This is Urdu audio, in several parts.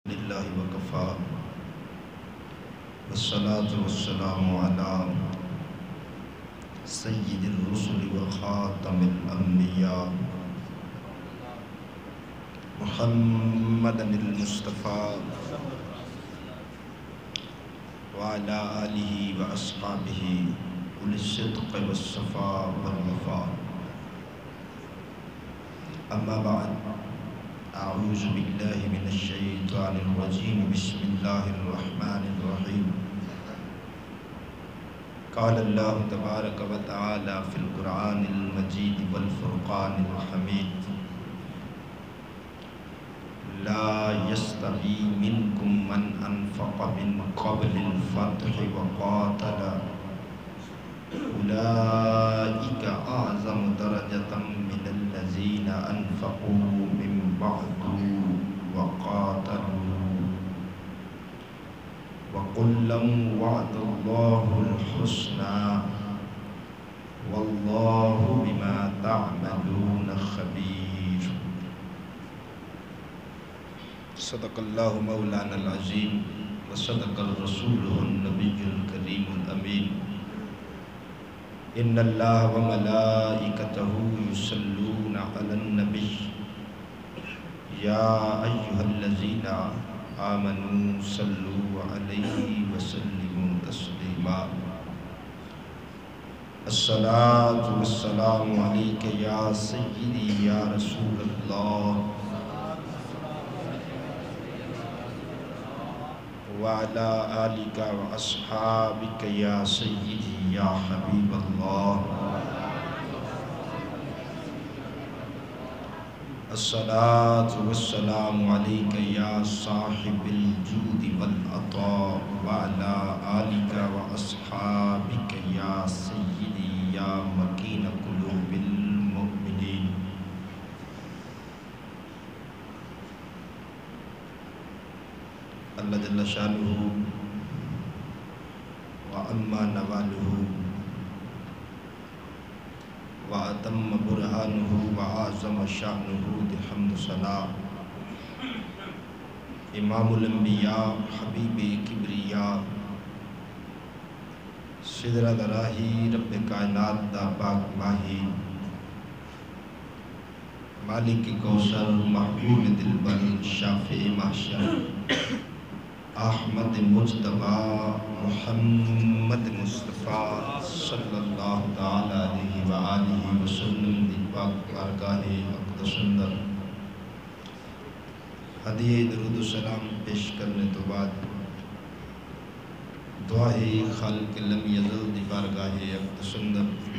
للہ وکفا والصلاة والسلام علی سید الرسل وخاتم الانبیاء محمد المصطفیٰ وعلی آلہ واصحابہ اولي الصدق والصفاء والوفاء اما بعد اعوذ باللہ من الشیطان الرجیم بسم اللہ الرحمن الرحیم قال اللہ تبارک و تعالی فی القرآن المجید والفرقان الحمید لا يستوي منكم من أنفق من قبل الفتح وقاتل أولئك أعظم درجة من الذين أنفقوا من بعد وقاتلوا وكلا وعد الله الحسنى والله بما تعملون خبير صدق اللہ مولانا العظیم وصدق الرسول النبی الکریم الامین ان اللہ وملائکتہ یصلون علی النبی یا ایہا الذین آمنوا صلوا علیہ وسلموا تسلیما الصلاة والسلام علیک یا سیدی یا رسول اللہ وعلى آلك وأصحابك يا سيدي يا حبيب الله الصلاة والسلام عليك يا صاحب الجود والعطاء وعلى آلك وأصحابك يا سيدي يا مكين قلوب المؤمنين اللہ جل شانہ وعما نوالہ واتم برہانہ وعظم شانہ بحمد ثنا امام الانبیاء حبیب کبریا سدرہ دراہی رب کائنات دا پاک ماہی مالک کوثر محبوب دلبر شافع محشر احمد مجتبیٰ محمد مصطفیٰ صلی اللہ تعالی علیہ وآلہ وسلم دی پاک بارگاہ اقدس اندر ہدیہ درود و سلام پیش کرنے تو بعد دعائے خالق لم یزل دی بارگاہ اقدس اندر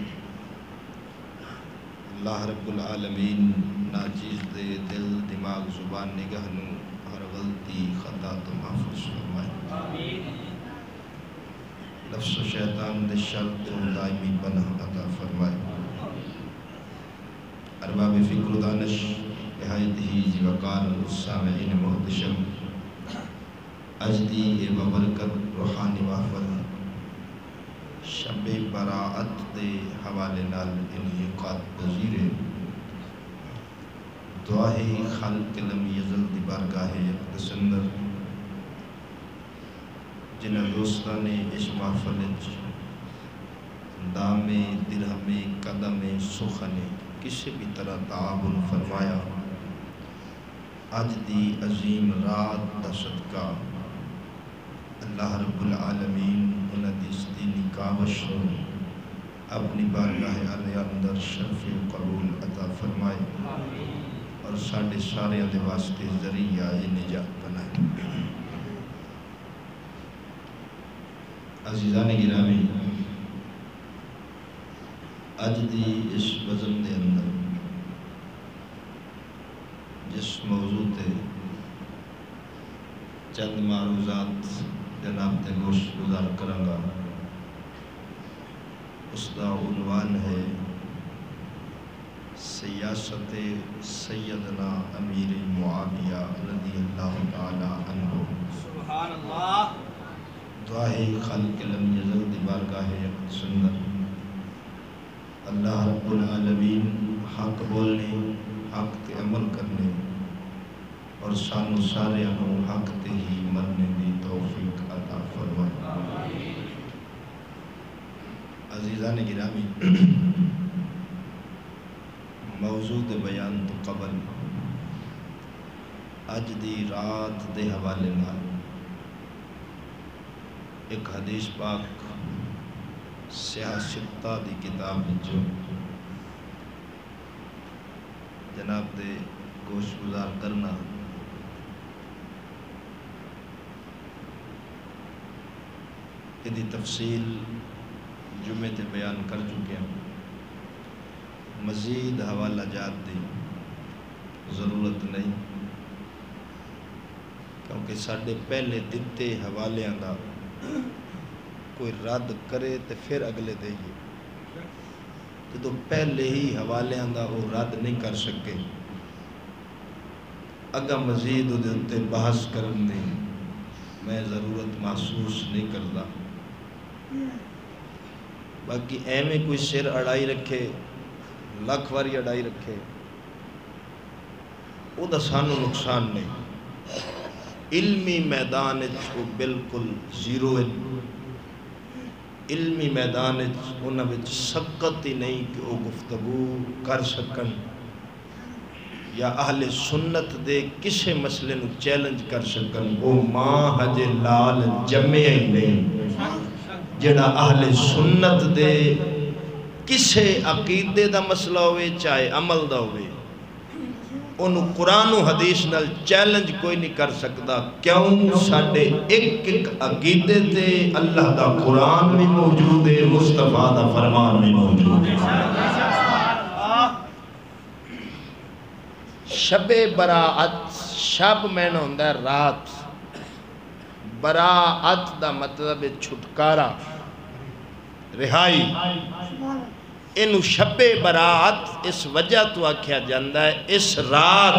اللہ رب العالمین ناچیز دے دل دماغ زبان نگاہ نو ہر غلطی خطا تو محفوظ فرمائے نفس و شیطان دے شر تو دائمی پناہ عطا فرمائے ارباب فکر و دانش نہایت ہی ذی وقار السامعین محتشم اجدی ببرکت روحانی محفل شب براعت دے حوالے نال انعقاد پذیر دعائے خالق لم یزل دی بارگاہ اقدس اندر جنہ دوستان نے اس محفل دام درہم قدم سخن کسی بھی طرح تعاون فرمایا آج دی عظیم رات دا صدقہ اللہ رب العالمین انہ دیس دینی کاوش اپنی بارگاہ علیہ اندر شرف قبول عطا فرمائے اور ساڑھے سارے دے واسطے ذریعہ نجات بنائے عزیزان گرامی اج دی اس بزم دے اندر جس موضوع تے چند معروضات جناب تے گوشت گزار کرنگا اس دا عنوان ہے سیاست سیدنا امیر معاویہ رضی اللہ تعالی عنہ سبحان اللہ دعائے خالق لم یزل دی بارگاہ اقدس اندر اللہ رب العالمین حق بولنے حق کے عمل کرنے اور سانو سارے حق تے ہی مرنے دی توفیق عطا فرما۔ عزیزان گرامی، موضوع دے بیان تو قبل اج دی رات دے حوالے نال ایک حدیث پاک سیاستہ دی کتاب جو جناب دے گوش گزار کرنا یہ تفصیل جمعے تے بیان کر چکے ہیں۔ مزید حوالہ جات دی ضرورت نہیں، کیونکہ ساڈے پہلے دتے حوالیاں دا کوئی رد کرے تے پھر اگلے دئیے، تو پہلے ہی حوالیاں دا وہ رد نہیں کر سکے، اگا مزید دے اتے بحث کرن دی میں ضرورت محسوس نہیں کرتا۔ باقی ایویں کوئی سر اڑائی رکھے، لکھ واری اڑائی رکھے، وہ دا سانو نقصان نہیں۔ علمی میدان وہ بالکل زیرو ہے، علمی میدان انہاں وچ سکت ہی نہیں کہ وہ گفتگو کر سکن یا اہل سنت دے کسے مسئلے نو چیلنج کر سکن۔ وہ ماں ہجے لال جمعے ہی نہیں جڑا اہل سنت دے کسے عقیدے دا مسئلہ ہوئے چاہے عمل دا ہوئے انہوں قرآن و حدیث نال چیلنج کوئی نہیں کر سکتا۔ کیوں؟ ساڑھے ایک عقیدے تے اللہ دا قرآن بھی موجود ہے، مصطفیٰ دا فرمان بھی موجود ہے۔ شب براعت، شب میں نے ہوندہ ہے رات، براعت دا مطلب چھٹکارا، رہائی۔ انہوں شب براعت اس وجہ تو آکھیا جاندہ ہے اس رات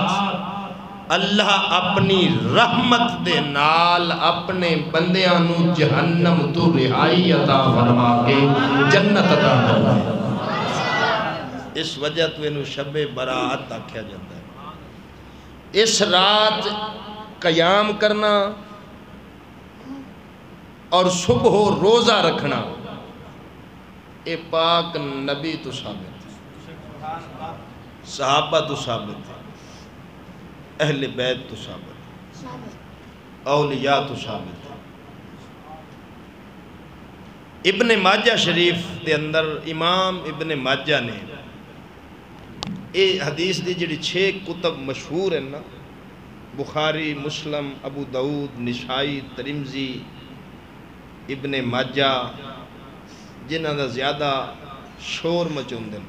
اللہ اپنی رحمت دے نال اپنے بندیانو جہنم تو رہائی عطا فرما کے جنت عطا کرنا ہے۔ اس وجہ تو انہوں شب براعت آکھیا جاندہ ہے۔ اس رات قیام کرنا اور صبح روزہ رکھنا اے پاک نبی تو ثابت ہے، صحابہ تو ثابت ہے، اہل بیت تو ثابت ہے، اولیاء تو ثابت ہے۔ ابن ماجہ شریف دے اندر امام ابن ماجہ نے اے حدیث دی جڑی 6 کتب مشہور ہیں نا، بخاری، مسلم، ابو داؤد، نسائی، ترمذی، ابن ماجہ، جنہاں دا زیادہ شور مچوندن،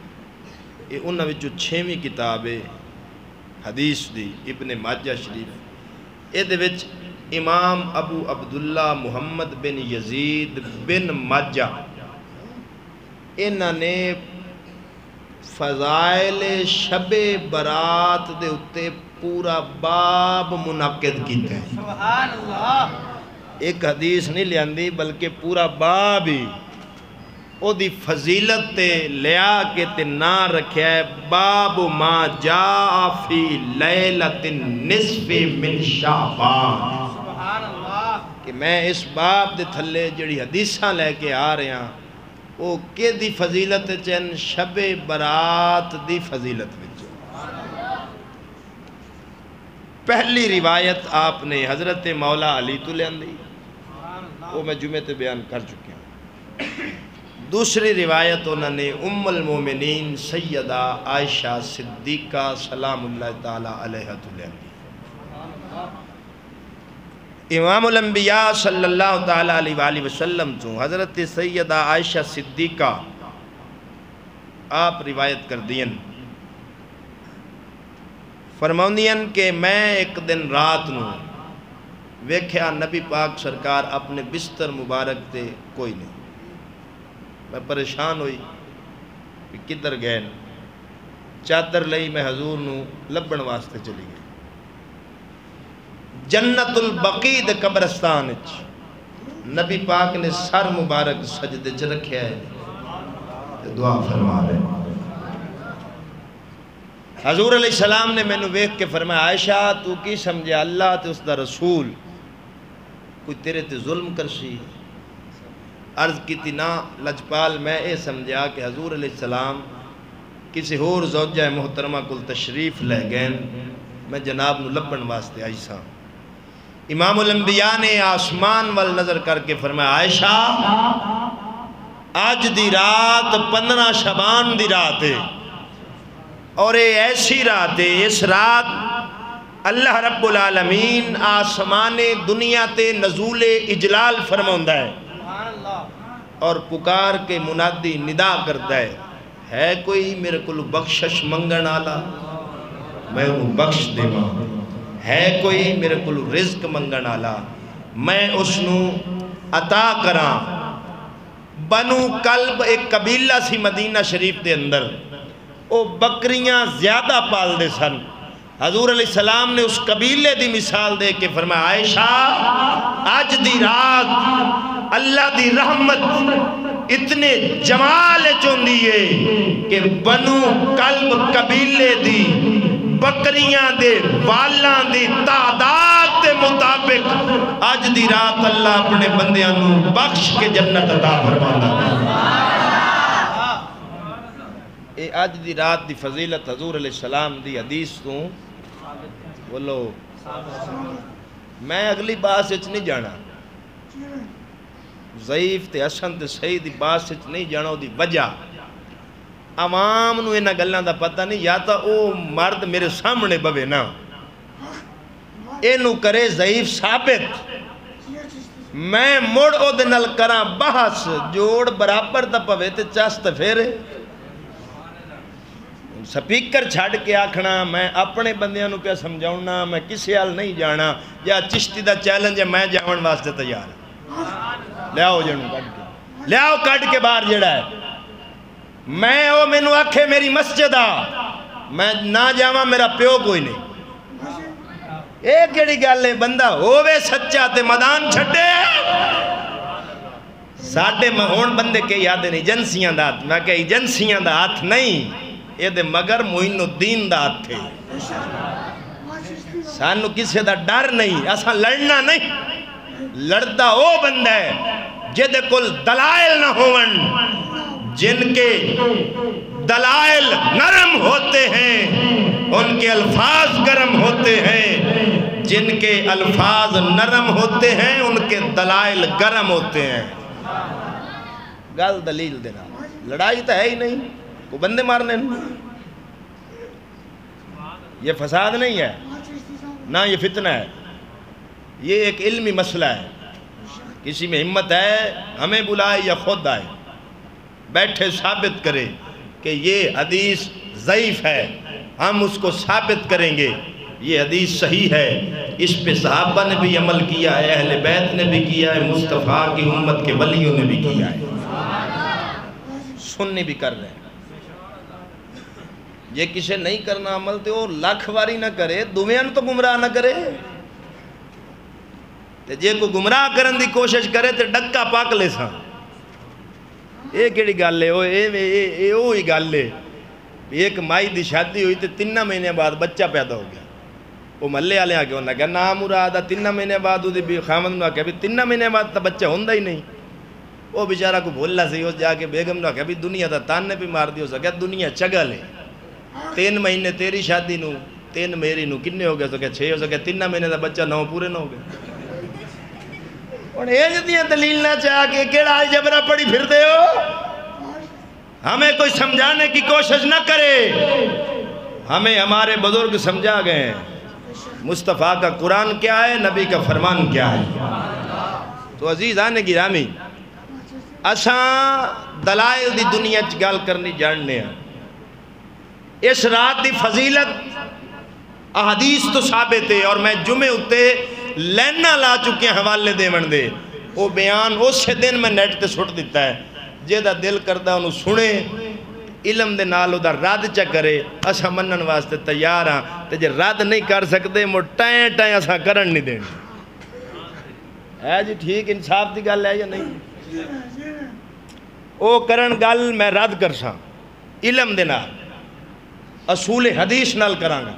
یہ انہاں وچوں 6ویں کتاب ہے حدیث دی ابن ماجہ شریف۔ اے دے وچ امام ابو عبداللہ محمد بن یزید بن ماجہ انہاں نے فضائل شب برات دے اتے پورا باب منعقد کیتے ہیں۔ سبحان اللہ! ایک حدیث نہیں لیاندی بلکہ پورا باب ہی او دی فضیلت تے لیا کے تے نا رکھیا ہے باب ما جاء فی لیلۃ النصف من شعبان۔ سبحان اللہ! کہ میں اس باب دے تھلے جڑی حدیثاں لے کے آ رہے ہیں او کہ دی فضیلت چین شب برات دی فضیلت وچ۔ پہلی روایت آپ نے حضرت مولا علی تو لے اندھی، وہ میں جمعہ تے بیان کر چکے ہیں۔ دوسری روایت انہوں نے ام المومنین سیدہ عائشہ صدیقہ سلام اللہ تعالیٰ علیہ تلین، امام الانبیاء صلی اللہ تعالیٰ علیہ وآلہ وسلم تو حضرت سیدہ عائشہ صدیقہ آپ روایت کر دین، فرماؤندین کہ میں ایک دن رات نو ویکھیا نبی پاک سرکار اپنے بستر مبارک تے کوئی نہیں، میں پریشان ہوئی کہ کدھر گئے، چادر لئی میں حضور نو لبن واسطے چلی گئی۔ جنت البقیع دے قبرستان وچ نبی پاک نے سر مبارک سجدے چ رکھیا ہے، دعا فرما رہے حضور علیہ السلام نے مینوں ویکھ کے فرمایا عائشہ تو کی سمجھے اللہ تے اس دا رسول کوئی تیرے تے ظلم کرسی؟ عرض کیتی نا لجپال میں اے سمجھا کہ حضور علیہ السلام کسی اور زوجہ محترمہ کل تشریف لے گئے میں جناب نو لبن واسطے آئی سا۔ امام الانبیاء نے آسمان وال نظر کر کے فرمایا عائشہ آج دی رات 15 شعبان دی رات ہے اور یہ ایسی رات ہے اس رات اللہ رب العالمین آسمان دنیا تے نزول اجلال فرماؤندا ہے اور پکار کے منادی ندا کرتا ہے کوئی میرے کو بخشش منگن آلا میں انہوں بخش دیواں، ہے کوئی میرے کو رزق منگن آلا میں اس نو عطا کراں۔ بنو کلب ایک قبیلہ سی مدینہ شریف دے اندر، وہ بکریاں زیادہ پال دے سن۔ حضور علیہ السلام نے اس قبیلے دی مثال دے کے فرمایا عائشہ آج دی رات اللہ دی رحمت اتنے جمال چوندی ہے کہ بنو کلب قبیلے دی بکریاں دے والاں دی تعداد دے مطابق آج دی رات اللہ اپنے بندیاں نو بخش کے جنت عطا فرمانا۔ اے آج دی رات دی فضیلت حضور علیہ السلام دی حدیث تو بولو میں اگلی بات سچ نہیں جانا، ضعیف تے حسن تے صحیح دی بات سچ نہیں جانا دی وجہ عوام نو انہاں گلاں دا پتہ نہیں، یا تا او مرد میرے سامنے بوے نا اینو کرے ضعیف ثابت میں مڑ او دے نال کراں بحث جوڑ برابر دا پوے تے چست پھیرے سپیکر چھاڑ کے آکھنا میں اپنے بندیاں نو کیا سمجھاؤنا میں کسی حال نہیں جانا یا چشتی دا چیلنج ہے میں جاون واسطے تیار لے آؤ جنوں کٹ کے لے آؤ کٹ کے باہر جڑا ہے میں او مینوں آکھے میری مسجد آ میں نہ جاواں میرا پیو کوئی نہیں ایک کیڑی گل ہے بندہ ہووے سچا تے میدان چھڈے ساڈے ہون بندے کے یاد نہیں ایجنسیاں دا ہاتھ میں کہ ایجنسیاں دا ہاتھ نہیں یہ دے مگر معین الدین دا ہاتھ تھے سانو کسی دا ڈر نہیں اساں لڑنا نہیں لڑتا او بندہ ہے جدے کل دلائل نہ ہون جن کے دلائل نرم ہوتے ہیں ان کے الفاظ گرم ہوتے ہیں جن کے الفاظ نرم ہوتے ہیں ان کے دلائل گرم ہوتے ہیں گل دلیل دینا لڑائی تو ہے ہی نہیں کو بندے مارنے یہ فساد نہیں ہے نہ یہ فتنہ ہے یہ ایک علمی مسئلہ ہے کسی میں ہمت ہے ہمیں بلائے یا خود آئے بیٹھے ثابت کرے کہ یہ حدیث ضعیف ہے ہم اس کو ثابت کریں گے یہ حدیث صحیح ہے اس پہ صحابہ نے بھی عمل کیا ہے اہل بیت نے بھی کیا ہے مصطفیٰ کی امت کے ولیوں نے بھی کیا ہے سننی بھی کر رہے ہیں یہ کسے نہیں کرنا عمل تے وہ لاکھ واری نہ کرے دومیاں تو گمراہ نہ کرے تے جے کو گمراہ کرن دی کوشش کرے تے ڈکا پاک لے سا اے کیڑی گل ہے او ہی گل ہے ایک مائی دی شادی ہوئی تے 3 مہینے بعد بچہ پیدا ہو گیا وہ محلے والے آ کے انہاں کہا نا مراد 3 مہینے بعد وہ خامد نے آخیا بھی 3 مہینے بعد تو بچہ ہوندا ہی نہیں وہ بیچارہ کو بھولا سی اس جا کے بیگم نے آخیا بھی دنیا دا تانے بھی مار دی ہو سکیا دنیا چگل ہے 3 مہینے تیری شادی نو 3 میری نو کنے ہو گیا تو کہ 6 ہو سکیا 3 مہینے دا بچہ 9 پورے نہ ہو گیا اور یہ جتیاں دلیل نہ چاہ کے کیڑا الجبرا پڑھی پھر دے ہو ہمیں کوئی سمجھانے کی کوشش نہ کرے ہمیں ہمارے بزرگ سمجھا گئے ہیں مصطفیٰ کا قرآن کیا ہے نبی کا فرمان کیا ہے تو عزیزان گرامی اساں دلائل دی دنیا گل کرنی جاننے ہیں اس رات دی فضیلت احادیث تو ثابت ہے اور میں جمعے اتے لینا لا چکے ہیں حوالے دے من دے وہ بیان اس دن میں نیٹ تے سٹ دیتا ہے جیدہ دل کردہ انہوں سنے علم دے نال دا رد چا کرے اسا منن واسطے تیار ہاں تے جے رد نہیں کر سکتے مو ٹائیں ٹائیں اسا کرن نہیں دین ہے جی ٹھیک انصاف دی گل ہے یا نہیں او کرن گل میں رد کر سا علم دے نال اصول حدیث نال کرانگا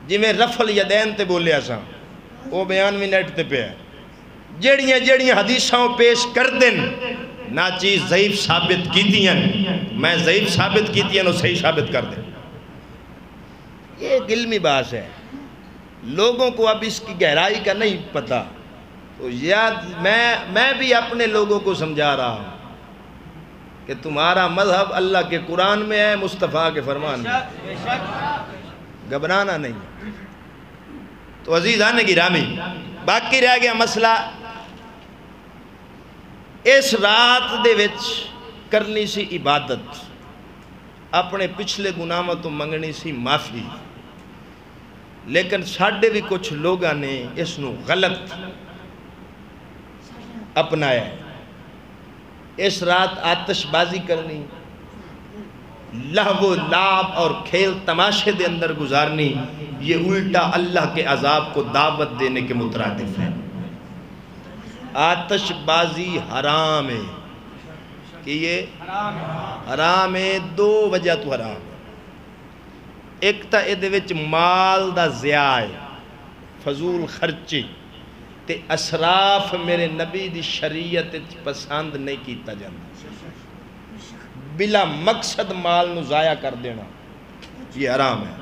جی میں رفل یدین تے بولیا سا وہ بیان بھی نیٹ تے پہ ہے جیڑیاں حدیثاں پیش کر دن نہ چیز ضعیف ثابت کی دیں میں ضعیف ثابت کی دیں وہ صحیح ثابت کر دیں یہ ایک علمی بات ہے لوگوں کو اب اس کی گہرائی کا نہیں پتہ تو یاد میں بھی اپنے لوگوں کو سمجھا رہا ہوں کہ تمہارا مذہب اللہ کے قرآن میں ہے مصطفیٰ کے فرمان میں گھبرانا نہیں تو عزیزان گرامی باقی رہ گیا مسئلہ اس رات دے وچ کرنی سی عبادت اپنے پچھلے گناہوں تو منگنی سی معافی لیکن ساڈے بھی کچھ لوگاں نے اس نو غلط اپنایا ہے اس رات آتش بازی کرنی لہو لعب اور کھیل تماشے دے اندر گزارنی یہ الٹا اللہ کے عذاب کو دعوت دینے کے مترادف ہے آتش بازی حرام ہے کہ یہ حرام ہے دو وجہ تو حرام ایک تا ادھے وچ مال دا ضیاء ہے فضول خرچی تے اسراف میرے نبی دی شریعت پسند نہیں کیتا جاتا بلا مقصد مال نو ضائع کر دینا یہ حرام ہے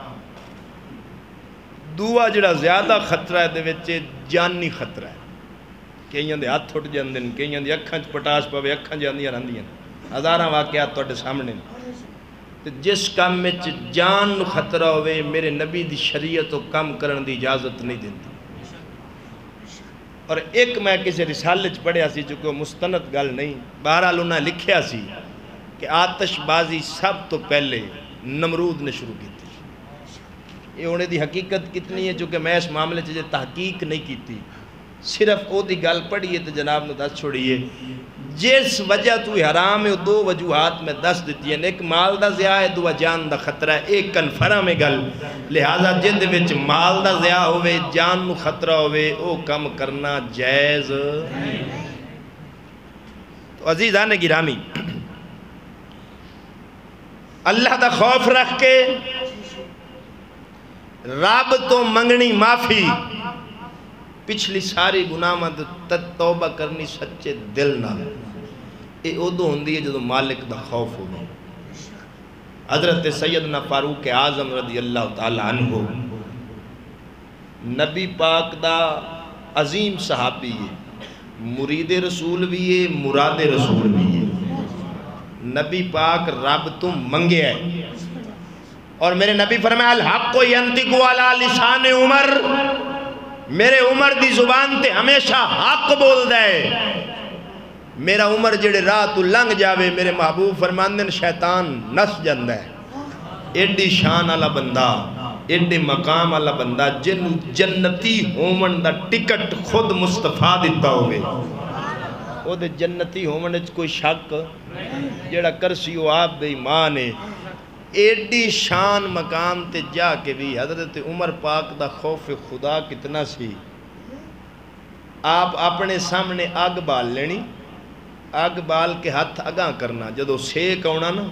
دعا جڑا زیادہ خطرہ ہے دے وچے جانی خطرہ ہے کئیاں دے ہاتھ اٹھ جاندے ہیں کئیاں دی اکھاں چ پٹاس پوے اکھاں جاندیاں رہندیاں ہزاراں واقعات تواڈے سامنے تے جس کام وچ جان نو خطرہ ہوئے میرے نبی دی شریعت کو کم کرن دی اجازت نہیں دیندی اور ایک میں کسی رسالے چ پڑھیا سی جو کہ مستند گل نہیں بہرحال انہاں لکھیا سی کہ آتش بازی سب تو پہلے نمرود نے شروع کی تھی یہ انہیں دی حقیقت کتنی ہے جو کہ میں اس معاملے سے تحقیق نہیں کی تھی صرف او دی گل پڑھیے تو جناب نے دس چھوڑیے جس وجہ تو حرام ہے دو وجوہات میں دس دیتی ہیں ایک مال دا ضیاء ہے دو جان دا خطرہ ہے ایک کنفرم ہے گل لہذا جند وچ مال دا ضیاء ہوئے جان نو خطرہ ہوئے او کم کرنا جائز تو عزیزان گرامی اللہ دا خوف رکھ کے رب تو منگنی معافی پچھلی ساری گناہ توبہ کرنی سچے دل نہ یہ ادو ہوندی ہے جدو مالک دا خوف ہوگا حضرت سیدنا فاروق اعظم رضی اللہ تعالی عنہ نبی پاک دا عظیم صحابی ہے مرید رسول بھی ہے مراد رسول بھی ہے نبی پاک رب تو منگے ہے اور میرے نبی فرمایا الحق ینطق علی لسان عمر میرے عمر دی زبان تے ہمیشہ حق بول دے میرا عمر جڑے راہ تو لنگ جاوے میرے محبوب فرماندن شیطان نس جاندہ ہے ایڈی شان والا بندہ ایڈی مقام والا بندہ جن جنتی ہومن دا ٹکٹ خود مصطفیٰ دیتا ہوئے او دے جنتی ہومن اچھ کوئی شک جڑا کرسی ہو آپ بے ایمان ہے ایڈی شان مقام تے جا کے بھی حضرت عمر پاک دا خوف خدا کتنا سی آپ اپنے سامنے آگ بال لینی آگ بال کے ہاتھ اگاں کرنا جدو سیک آنا نا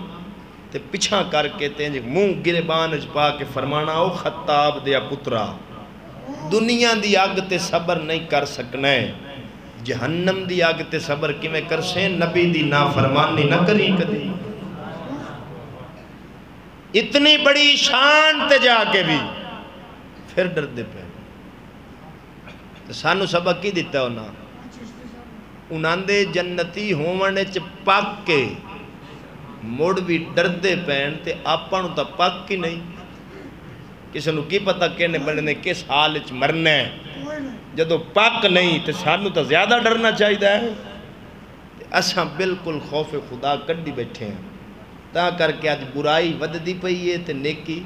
تے پچھاں کر کے تینجے منہ گربان اچ پا کے فرمانا او خطاب دیا پترا دنیا دی آگ تے صبر نہیں کر سکنا ہے جہنم دی آگ تے صبر کی میں کر سے نبی دی نافرمانی نہ کری کدی اتنی بڑی شان تے جا کے بھی پھر ڈر دے پہ تو سانو سبق کی دیتا ہونا انہاں دے جنتی ہونے چ پاک کے موڑ بھی ڈر دے پہن تے آپانو تا پاک کی نہیں کسی نو کی پتا کہنے بڑھنے کس حال اچ مرنا ہے جدو پاک نہیں تے سانو تا زیادہ ڈرنا چاہیے ہے اساں بالکل خوف خدا کڈی بیٹھے ہیں تا کر کے آج برائی ود دی پئی ہے تے نیکی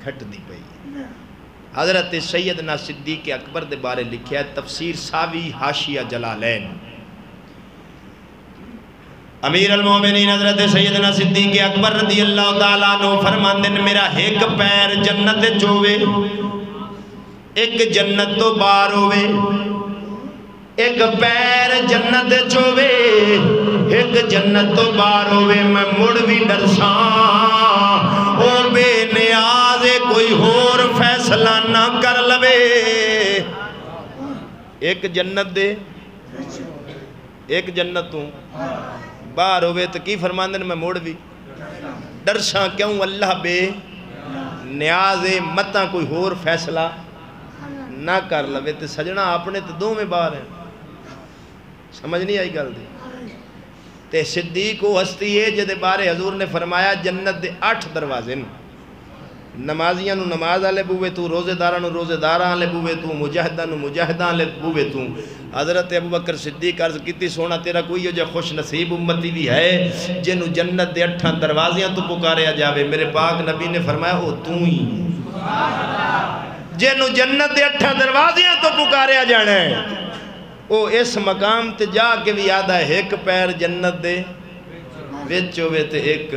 گھٹ دی پئی ہے حضرت سیدنا صدیق اکبر دے بارے لکھیا ہے تفسیر ساوی حاشیہ جلالین امیر المومنین حضرت سیدنا صدیق اکبر رضی اللہ تعالیٰ عنہ فرماندن میرا ایک پیر جنت چوے ایک جنت تو بار ہوئے ایک پیر جنت چوے ایک جنت تو بار ہوئے میں مڑ بھی ڈرساں او بے نیاز کوئی ہور فیصلہ نہ کر لوے ایک جنت دے ایک جنت تو باہر ہوئے تو کی فرماندن میں موڑ بھی ڈرساں کیوں اللہ بے نیاز متاں کوئی ہور فیصلہ نہ کر لوے تے سجنا اپنے تو دو میں باہر ہیں سمجھ نہیں آئی گل دی تے صدیق وہ ہستی ہے جدے بارے حضور نے فرمایا جنت دے 8 دروازے نمازیاں نو نماز آلے بوے تو روزے داراں نو روزے داراں آلے بوے تو مجاہداں نو مجاہداں آلے بوے تو حضرت ابوبکر صدیق عرض کیتی سونا تیرا کوئی ہو جا خوش نصیب امتی بھی ہے جنو جنت دے 8 دروازیاں تو پکاریا جاوے میرے پاک نبی نے فرمایا او تو ہی جنو جنت دے 8 دروازیاں تو پکاریا جانا ہے او اس مقام تے جا کے بھی یاد ہے ایک پیر جنت دے وچ ہوئے تے ایک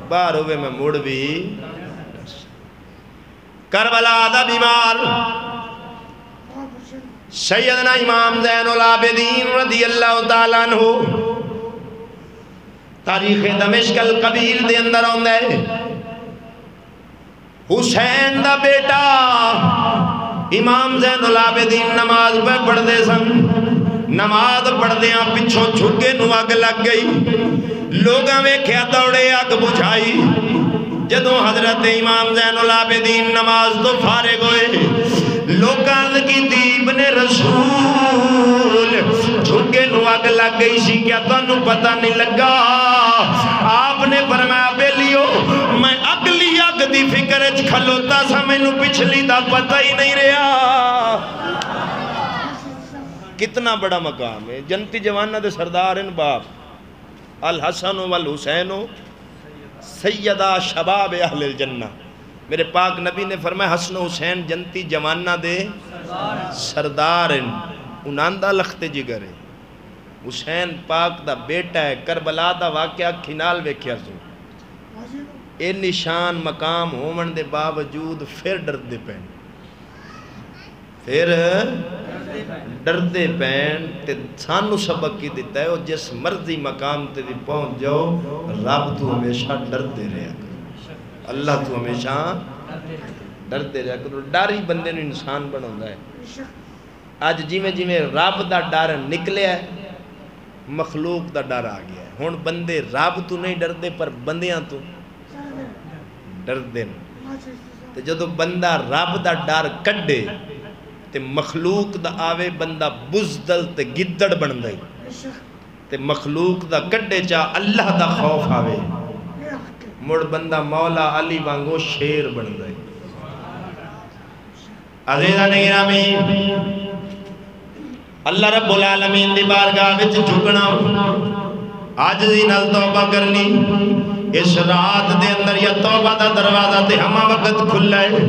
باہر ہوئے میں موڑ بھی کربلا دا بیمار سیدنا امام زین العابدین رضی اللہ تعالیٰ عنہ تاریخ دمشق القبیر دے اندر آندہ ہے حسین دا بیٹا امام زین العابدین نماز پہ پڑھ دے سن نماز پڑھ دے ہیں پچھوں چھکے نو آگ لگ گئی لوگاں میں کیا دوڑے آگ بجھائی جدوں حضرت امام زین العابدین نماز تو فارغ ہوئے لوگاں کی دیب نے رسول چھکے نو آگ لگ گئی سی کیا تو انہوں پتہ نہیں لگا آپ نے فرمایا بیلیو میں اگلی آگ دی فکر اچ کھلوتا سا میں نو پچھلی دا پتہ ہی نہیں رہا کتنا بڑا مقام ہے جنتی جوانہ دے سردار ان باپ الحسن والحسین سیدہ شباب اہل الجنہ میرے پاک نبی نے فرمایا حسن و حسین جنتی جوانہ دے سردار انہاں دا لخت جگر ہے حسین پاک دا بیٹا ہے کربلا دا واقعہ کھنال ویکھیا سو اے نشان مقام ہومن دے باوجود پھر ڈردے پین پھر ڈردے پین تے سانو سبق کی دیتا ہے اور جس مرضی مقام تے بھی پہنچ جاؤ رب تو ہمیشہ ڈردے رہا کرو اللہ تو ہمیشہ ڈردے رہا کرو ڈاری بندے نے انسان بناؤں ہے آج جی میں رب دا ڈر نکلے ہے مخلوق دا ڈر آ گیا ہے ہون بندے رب تو نہیں ڈردے پر بندیاں تو ڈردے تے جدو بندہ رب دا ڈر کڈے تے مخلوق دا آوے بندہ بزدل تے گدڑ بن دائی تے مخلوق دا کڈے چاہ اللہ دا خوف آوے مڑ بندہ مولا علی وانگو شیر بن دائی عزیزہ نگرامی اللہ رب العالمین دی بارگاہ وچ جھکنا عاجزی نال توبہ کرنی اس رات دے اندر یا توبہ دا دروازہ تے ہما وقت کھلا ہے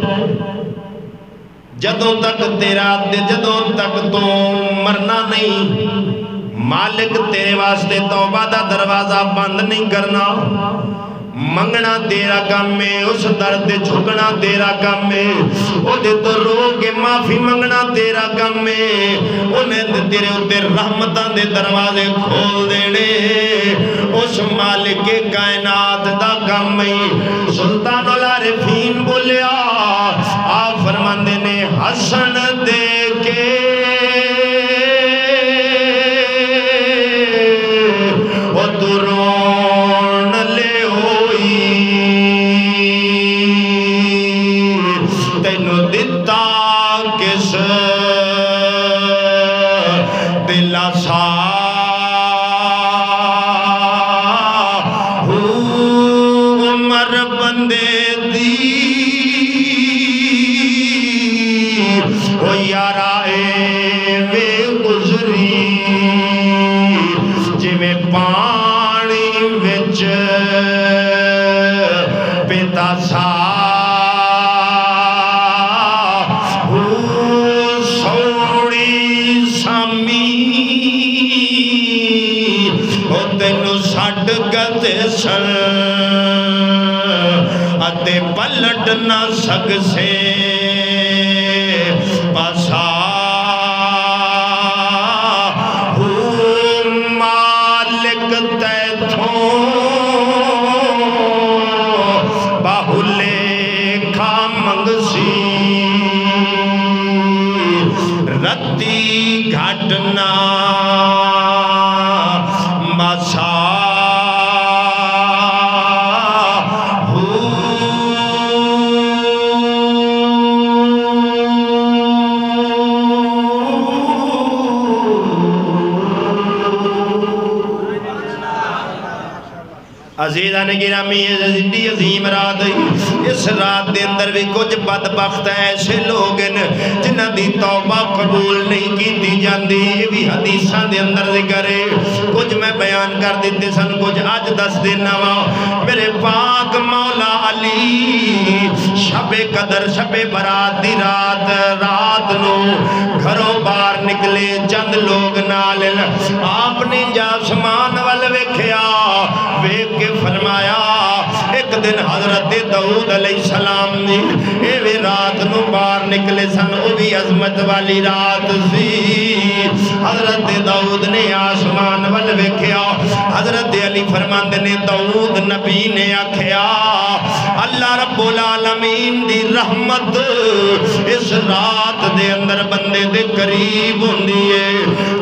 جدوں تک تیرا جدوں تک تو مرنا نہیں مالک تیرے واسطے توبہ دا دروازہ بند نہیں کرنا منگنا تیرا کام میں اس درد جھکنا تیرا کام میں او دے تو رو کے معافی منگنا تیرا کام میں انہیں تیرے اتنے رحمتان دے دروازے کھول دینے اس مالک کائنات دا کام میں سلطان العارفین بولیا آپ فرماندے نے حسن دے کے وہ درون لے ہوئی تینو دیتا کس دلا سا عمر بندے دی وہ یارا وے گزری جی میں پانی وچ پیتا سا سوڑی سامی وہ تینو سٹ گتے سن اتے پلٹ نہ سک سے پاسا مالک تیتھوں رتی گھٹنا مسا عزیزان گرامی زندگی عظیم رات اس رات دے اندر بھی کچھ بدبخت ایسے لوگ ہیں جنہ دی توبہ قبول نہیں کی دی جاندی یہ بھی حدیثاں دے اندر ذکر ہے کچھ میں بیان کر دیتے سن کچھ آج 10 دن نوا میرے پاک مولا علی شب قدر شب برات دی رات نو گھروں باہر نکلے چند لوگ نال آپ نے جاسمان وال ویکھیا ویکھ کے فرمایا ایک دن حضرت داؤد علیہ السلام نے ایویں رات نو باہر نکلے سن وہ بھی عظمت والی رات سی حضرت داؤد نے آسمان وال ویکھیا حضرت علی فرماندے نے داؤد نبی نے آکھیا اللہ رب العالمین دی رحمت اس رات دے اندر بندے دے قریب ہوندی ہے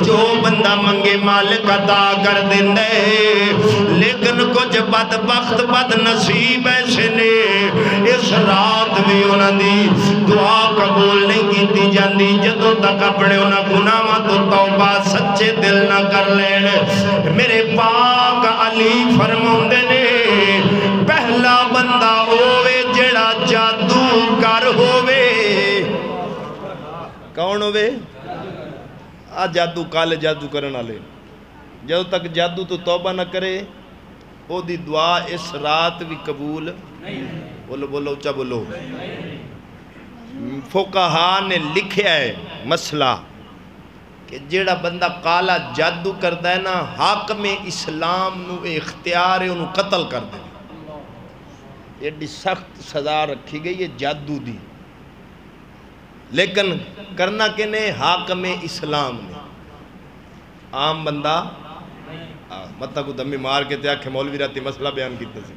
جو بندہ منگے مالک عطا کر دیندے لیکن کچھ بدبخت بد نصیب ایسے نے اس رات بھی انہاں دی دعا قبول نہیں کیتی جاندی جدوں تک اپنے انہاں گناہاں تو توبہ سچے دل نہ کر لین میرے پاک علی فرماندے نے پہلا بندہ ہووے جڑا جادو کر ہووے کون ہووے آ جادو کالے جادو کرن والے جدوں تک جادو تو توبہ نہ کرے او دی دعا اس رات بھی قبول بولو بولو اچھا بولو فقہا نے لکھیا ہے مسئلہ کہ جیڑا بندہ کالا جادو کرتا ہے نا حاکم اسلام نو اختیار ہے انہوں قتل کر دے یہ سخت سزا رکھی گئی ہے جادو دی لیکن کرنا کہ نے حاکم اسلام نے عام بندہ مطلب کو دمی مار کے تیا کہ مولوی راتی مسئلہ بیان کیتا سی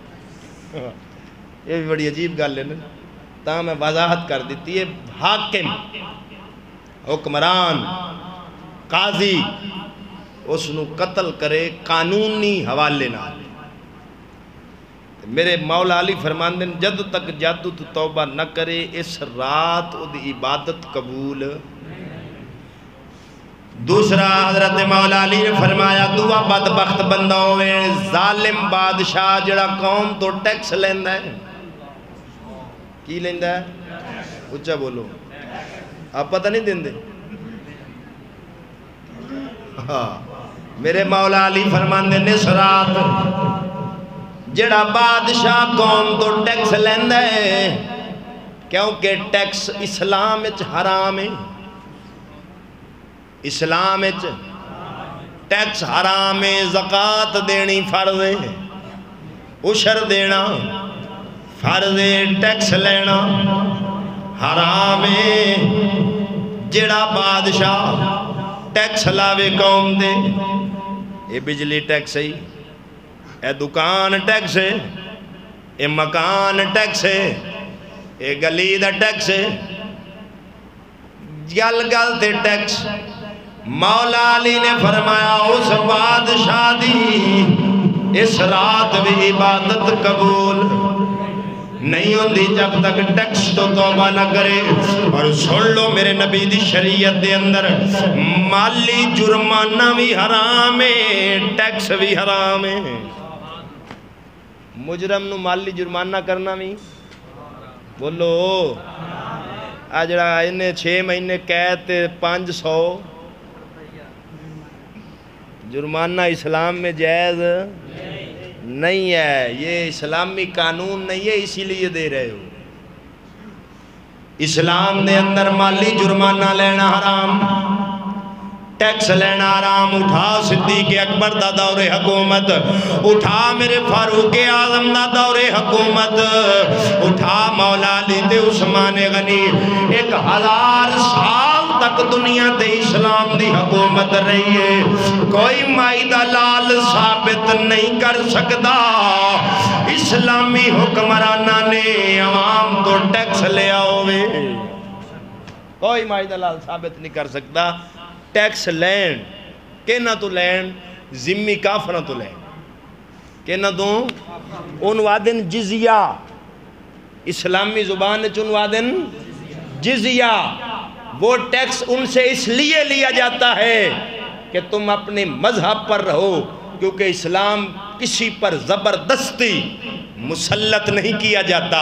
یہ بھی بڑی عجیب گل ہے نا تا میں وضاحت کر دیتی ہے حاکم حکمران قاضی اس نو قتل کرے قانونی حوالے نہ میرے مولا علی فرماندے جد تک جادو تو توبہ نہ کرے اس رات او دی عبادت قبول دوسرا حضرت مولا علی نے فرمایا دعا بدبخت بندہ ہوئے ظالم بادشاہ جڑا قوم تو ٹیکس لیندہ ہے کی لیندہ ہے اچھا بولو آپ پتہ نہیں دیندے میرے مولا علی فرماندے نسرات جڑا بادشاہ قوم تو ٹیکس لیندہ ہے کیونکہ ٹیکس اسلام اچ حرام ہے اسلام اچ ٹیکس حرام ہے زکاة دینی فرض ہے عشر دینا فرض ہے ٹیکس لینا حرام ہے جڑا بادشاہ ٹیکس لاوے قوم دے اے بجلی ٹیکس ہے اے دکان ٹیکس ہے اے مکان ٹیکس ہے اے گلی دا ٹیکس ہے گل گل تے ٹیکس مولا علی نے فرمایا اس بادشاہ دی اس رات بھی عبادت قبول نہیں ہوندی جب تک ٹیکس تو توبہ نہ کرے اور سن لو میرے نبی دی شریعت دے اندر مالی جرمانہ بھی حرام ہے ٹیکس بھی حرام ہے مجرم نو مالی جرمانہ کرنا بھی بولو آجڑا انہیں 6 مہینے قید 500 جرمانہ اسلام میں جائز نہیں ہے یہ اسلامی قانون نہیں ہے اسی لیے دے رہے ہو اسلام دے اندر مالی جرمانہ لینا حرام ٹیکس لینا حرام اٹھا صدیق اکبر دا دور حکومت اٹھا میرے فاروق اعظم دا دور حکومت اٹھا مولا علی تے عثمان غنی 1000 سال تک دنیا تے اسلام دی حکومت رہی ہے کوئی مائی دا لال ثابت نہیں کر سکتا اسلامی حکمرانہ نے عوام تو ٹیکس لے آوے کوئی ماجد لال ثابت نہیں کر سکتا. ٹیکس لین کہنا تو لین ذمی کافرہ تو لین کہنا تو انوادن جزیہ اسلامی زبان چنوادن جزیہ. وہ ٹیکس ان سے اس لیے لیا جاتا ہے کہ تم اپنے مذہب پر رہو کیونکہ اسلام کسی پر زبردستی مسلط نہیں کیا جاتا.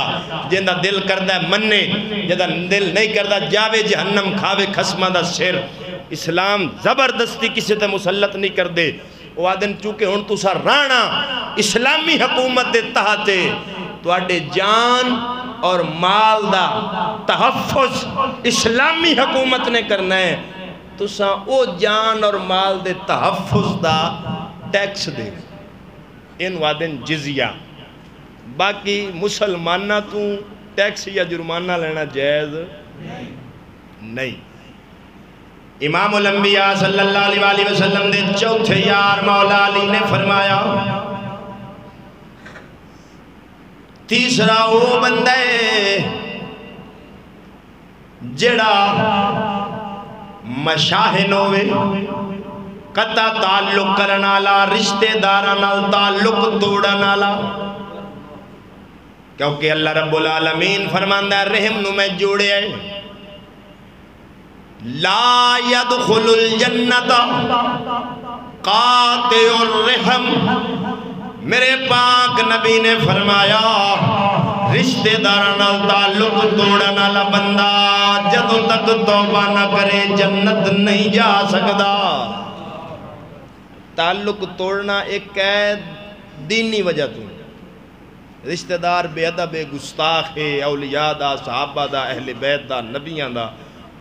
جندہ دل کردہ مننے جندہ دل نہیں کردہ جاوے جہنم کھاوے خسمہ دا سر. اسلام زبردستی کسی تے مسلط نہیں کر دے. وہ آدن چونکہ ہن تو سا رانا اسلامی حکومت دے تحتے تو آڈے جان اور مال دا تحفظ اسلامی حکومت نے کرنا ہے. تو سا او جان اور مال دے تحفظ دا ٹیکس دے ان وادن جزیہ. باقی مسلمانہ تو ٹیکس یا جرمانہ لینا جائز نہیں. امام الانبیاء صلی اللہ علیہ وسلم دے چوتھے یار مولا علی نے فرمایا تیسرا وہ بندہ ہے جڑا مشاہن ہوئے قطع تعلق کرنالا رشتہ دارانال تعلق توڑنالا. کیونکہ اللہ رب العالمین فرماندہ ہے رحم نو میں جوڑے آئے لا يدخل الجنت قاطع الرحم. میرے پاک نبی نے فرمایا رشتہ دارانہ تعلق توڑنالا بندہ جدوں تک توبہ نہ کرے جنت نہیں جا سکدا. تعلق توڑنا ایک ہے دینی وجہ تو رشتہ دار بے ادب گستاخ اولیاء دا صحابہ دا اہل بیت دا نبیاں دا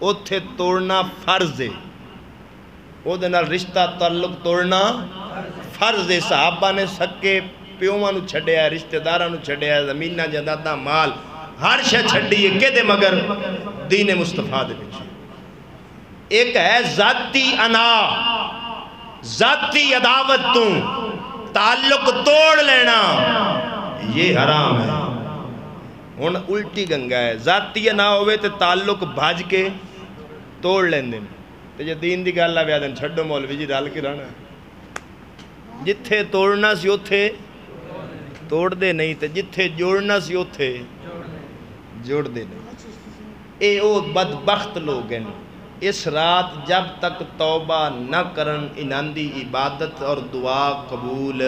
اتھے توڑنا فرض ہے. او دے نال رشتہ تعلق توڑنا فرض ہے. صحابہ نے سکے پیوماں نو چھڑیا ہے رشتہ داراں نو چھڑیا ہے زمینہ جائیداداں مال ہر شے چھڑی ہے کہ دے مگر دین مصطفیٰ دے پیچھے. ایک ہے ذاتی انا ذاتی عداوت تو تعلق توڑ لینا یہ حرام ہے. ہن الٹی گنگا ہے ذاتی انا ہوئے تے تعلق بھاج کے توڑ لین دیں تے جے دین دی گل آوے آدن چھڈو مولوی جی رل کے رہنا جتھے توڑنا سی اوتھے توڑ دے نہیں تے جتھے جوڑنا سی اوتھے جوڑ دے نہیں. اے او بدبخت لوگ ہیں اس رات جب تک توبہ نہ کرن انہاں دی عبادت اور دعا قبول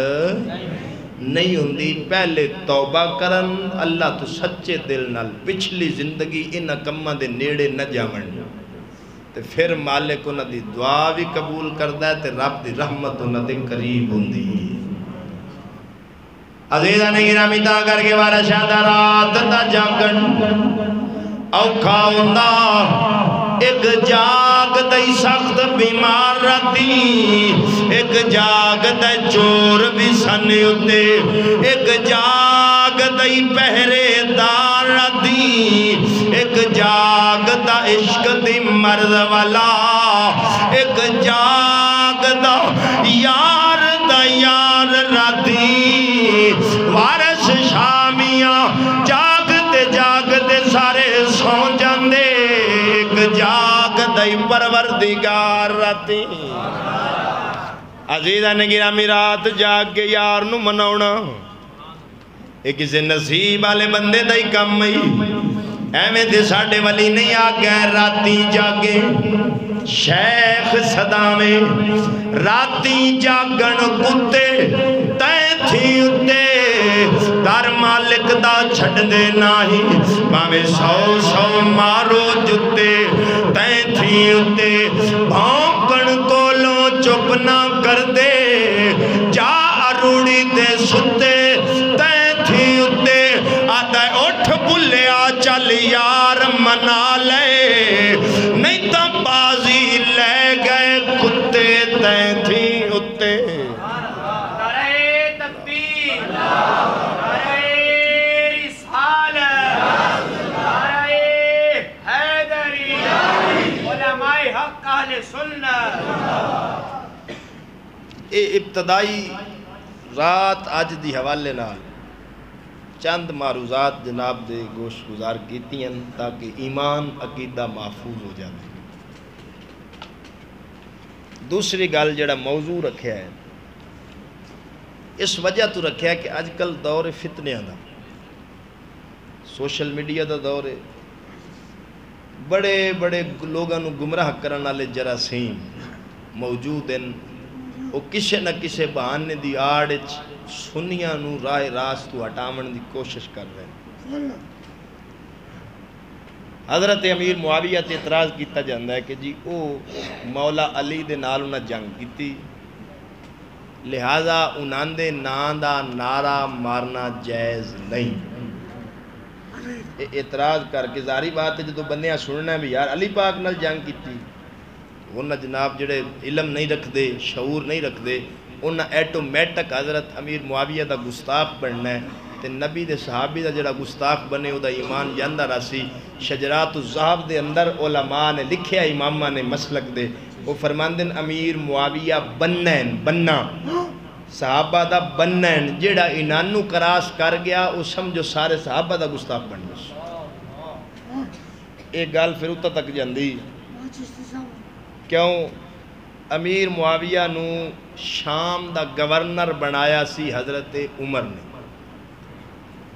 نہیں ہوندی. پہلے توبہ کرن اللہ تو سچے دل نال پچھلی زندگی انہاں کماں دے نیڑے نہ جاون تے پھر مالک انہاں دی دعا بھی قبول کردا ہے تے رب دی رحمت انہاں دے قریب ہوندی. عزیزاں نے گرامی تا کر کے وارا شادہ رات دا جاگن اوکھا ہوندا. ایک جاگ دئی سخت بیمار راتی ایک جاگ دئی چور بھی سن اتے ایک جاگ دئی پہرے دار راتی ایک جاگ دا عشق دی مرد والا ایک جاگ دا یار راتی وارث شامیاں جاگتے سارے سو جاندے ایک جاگ دئی پروردگار راتی. عزیزاں نے گرامی رات جاگ کے یار نو مناونا ایک کسی نصیب والے بندے دئی کم ہی ایویں تے ساڈے ولی نہیں آ گئے راتی جاگے شیخ صدامے راتی جاگن کتے تے تھی اتے در مالک دا چھڑ دے ناہی باوے سو سو مارو جتے تے تھی اتے بھونکن کولوں چپ نہ کر دے جا اروڑی تے ستے تے تھی اتے آدھے اٹھ بلیا چل یار منا لے نہیں تا بازی لے گئے کتے تے تھی اتے. اے ابتدائی رات آج دی حوالے نال چند معروضات جناب دے گوش گزار کیتی ہیں تاکہ ایمان عقیدہ محفوظ ہو جائے۔ دوسری گل جڑا موضوع رکھیا ہے اس وجہ تو رکھیا ہے کہ آج کل دور فتنیاں دا، سوشل میڈیا دا دور ہے، بڑے بڑے لوگاں نو گمراہ کرن والے جراثیم موجود ہیں، وہ کسے نہ کسے بہانے دی آڑ وچ سنیاں نو راہ راست تو ہٹاون دی کوشش کر رہے ہیں۔ حضرت امیر معاویہ تے اعتراض کیتا جاندہ ہے کہ جی او مولا علی دے نال انہاں جنگ کیتی، لہذا انہاں دے نام دا نعرہ مارنا جائز نہیں۔ اعتراض کر کے ظاہری بات ہے جدو بندیاں سننا ہے بھی یار علی پاک نال جنگ کیتی، انہاں جناب جڑے علم نہیں رکھ دے، شعور نہیں رکھ دے، انہاں ایٹومیٹک حضرت امیر معاویہ دا گستاخ بننا ہے، تے نبی دے صحابی دا جڑا گستاخ بنے او دا ایمان جاندہ راسی۔ شجرات الذہب دے اندر علماء نے لکھیا، امامہ نے مسلک دے، وہ فرماندن امیر معاویہ بننا صحابہ دا بننا جڑا انانو کراس کر گیا وہ سمجھو سارے صحابہ دا گستاخ بن گیا۔ ایک گال پھر اتہ تک جاندی کیوں امیر معاویہ نو شام دا گورنر بنایا سی حضرت عمر نے،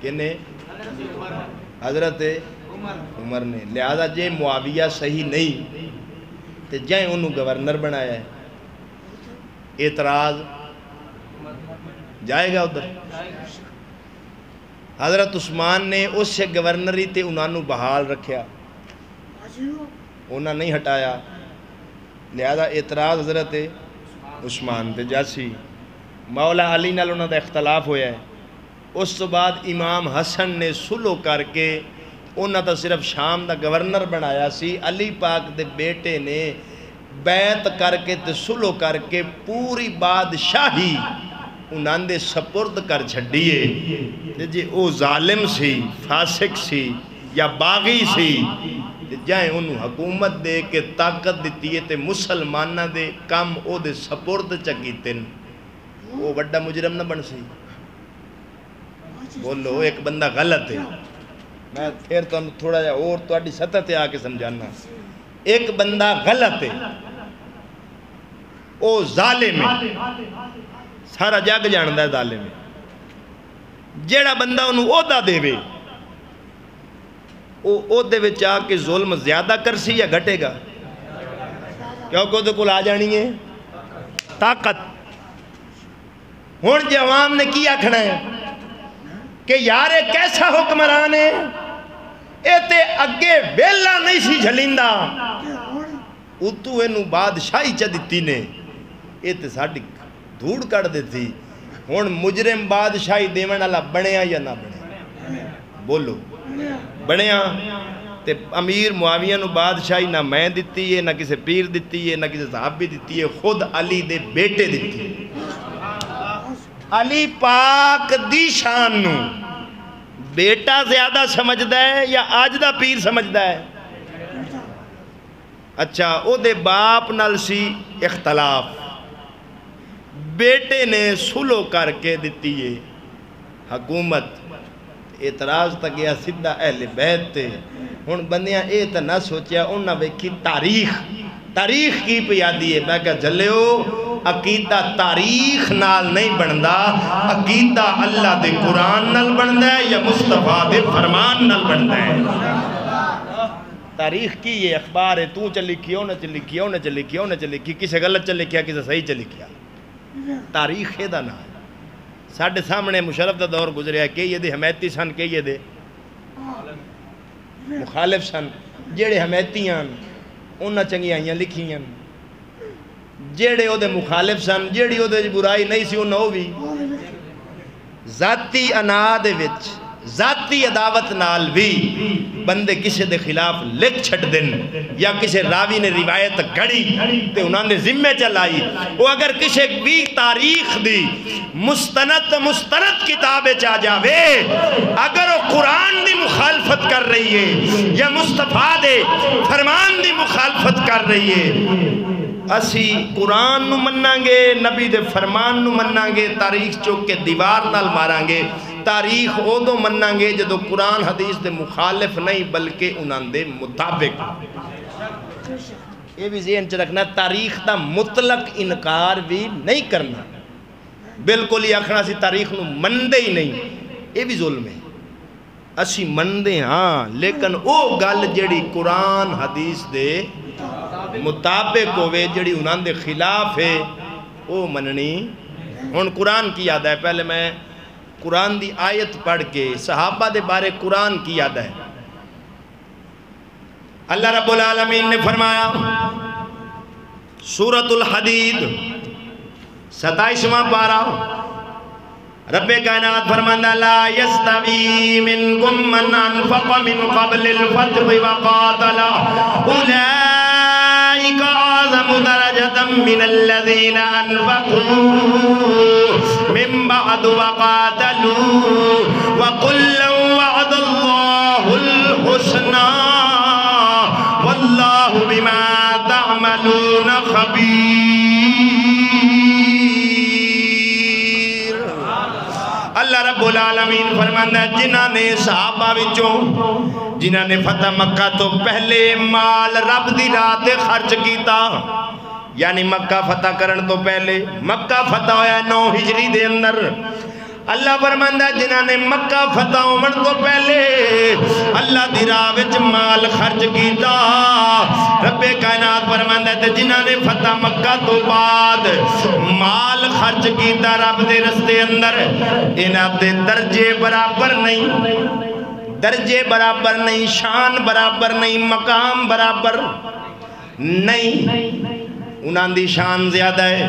کنے حضرت عمر نے، لہذا جے معاویہ صحیح نہیں تے جائیں انہوں گورنر بنایا ہے، اعتراض جائے گا ادھر۔ حضرت عثمان نے اس سے گورنری تے انہوں نے بحال رکھیا، انہوں نہیں ہٹایا، لہذا اعتراض حضرت عثمان تے جاسی۔ مولا علی نال انہوں دا اختلاف ہویا ہے، اس تو بعد امام حسن نے سلو کر کے انہوں دا صرف شام دا گورنر بنایا سی، علی پاک دے بیٹے نے بیعت کر کے تے سلو کر کے پوری بادشاہی انہاں دے سپرد کر چھڑیے، جی او ظالم سی، فاسق سی یا باغی سی، جائیں انہوں حکومت دے کے طاقت دیتی ہے تے مسلمانہ دے کام او دے سپرد چکیتے ہیں، وہ بڑا مجرم نہ بن سی۔ بولو ایک بندہ غلط ہے، میں پھر تو تھوڑا جا اور تو اڈی سطح تے آکے سمجھانا، ایک بندہ غلط ہے، او ظالم ہے، سارا جگ جاندہ ہے ظالم ہے، جیڑا بندہ انہوں عہدہ دے وے او عہدے وچ آ کے ظلم زیادہ کرسی یا گھٹے گا؟ کیونکہ تو کل آ جانی ہے طاقت۔ ہون جی عوام نے کیا کھڑا ہے کہ یار ایک ایسا حکمران ہے اے تے اگے ویلا نہیں سی جھلیندہ، اتو انہوں بادشاہی چا دیتی نے، اے تے ساڑھی دھوڑ کر دیتی، ہون مجرم بادشاہی دیون اللہ بنیا یا نہ بنیا؟ بولو بنیا؟ تے امیر معاویہ نو بادشاہی نہ میں دیتی ہے، نہ کسے پیر دیتی ہے، نہ کسے صحابی دیتی ہے، خود علی دے بیٹے دیتی ہے۔ علی پاک دی شان نو بیٹا زیادہ سمجھدا ہے یا آج دا پیر سمجھدا ہے؟ اچھا او دے باپ نال سی اختلاف، بیٹے نے سلو کر کے دیتی ہے حکومت، اعتراض تک گیا سدھا اہل بیت تے۔ ہن بندیاں اے تے نہ سوچیا انہاں ویکھی تاریخ کی پیادی ہے، میں کہا جلےو عقیدہ تاریخ نال نہیں بندا، عقیدہ اللہ دے قرآن نال بندا ہے یا مصطفیٰ دے فرمان نال بندا ہے۔ تاریخ کی یہ اخبار ہے، تو چل لکھی ہو نہ چل لکھی ہو نہ چل لکھی ہو نہ چل لکھی، کسے غلط چل لکھیا کسے صحیح چل لکھیا، تاریخ ہے دا نا۔ ساڑھے سامنے مشرف دا دور گزریا کہ یہ دے حمیتی سن، کہ یہ دے مخالف سن، جیڑے حمیتیاں انہاں چنگی آئیاں لکھیاں، جیڑے او دے مخالف سن، جیڑی او دے برائی نہیں سی انہاں او بھی ذاتی انا دے وچ ذاتی عداوت نال بھی بندے کسے دے خلاف لکھ چھٹ دن یا کسے راوی نے روایت گھڑی تے انہاں نے ذمہ چلائی، وہ اگر کسے بھی تاریخ دی مستند کتابیں چاہ جاوے، اگر وہ قرآن دی مخالفت کر رہی ہے یا مصطفیٰ دے فرمان دی مخالفت کر رہی ہے، اسی قرآن نو منناں گے، نبی دے فرمان نو منناں گے، تاریخ چوک کے دیوار نال ماراں گے، تاریخ ادو مننا گے جدو قرآن حدیث دے مخالف نہیں بلکہ انہاں دے مطابق. یہ بھی ذہن چ رکھنا تاریخ دا مطلق انکار بھی نہیں کرنا. بالکل ہی آخنا سی تاریخ نو مندے ہی نہیں، یہ بھی ظلم ہے. اسی مندے ہاں لیکن او گل جڑی قرآن حدیث دے مطابق ہوئے جڑی انہاں دے خلاف ہے او مننی. ہن قرآن کی یاد ہے، پہلے میں قرآن دی آیت پڑھ کے صحابہ دے بارے قرآن کی یاد ہے. اللہ رب العالمین نے فرمایا سورۃ الحدید 27واں پارہ، رب کائنات فرماتا لا یستوی منکم من انفق من قبل الفتح وقاتل اولئک اعظم درجۃ من الذین انفقوا من بعد وقاتلوا وکلا وعد اللہ الحسنى واللہ بما تعملون خبیر. اللہ رب العالمین فرماتا ہے جنہاں نے صحابہ وچوں جنہاں نے فتح مکہ تو پہلے مال رب دی راہ تے خرچ کیتا، یعنی مکہ فتح کرن تو پہلے، مکہ فتح ہویا 9 ہجری دے اندر. اللہ فرماتا ہے جنہاں نے مکہ فتح ہومن تو پہلے اللہ دی راہ وچ مال خرچ کیتا. رب کائنات فرماتا ہے جنہاں نے فتح مکہ تو بعد مال خرچ کیتا رب دے رستے اندر، انہاں دے درجے برابر نہیں، درجے برابر نہیں، شان برابر نہیں، مقام برابر نہیں. انہاں دی شان زیادہ ہے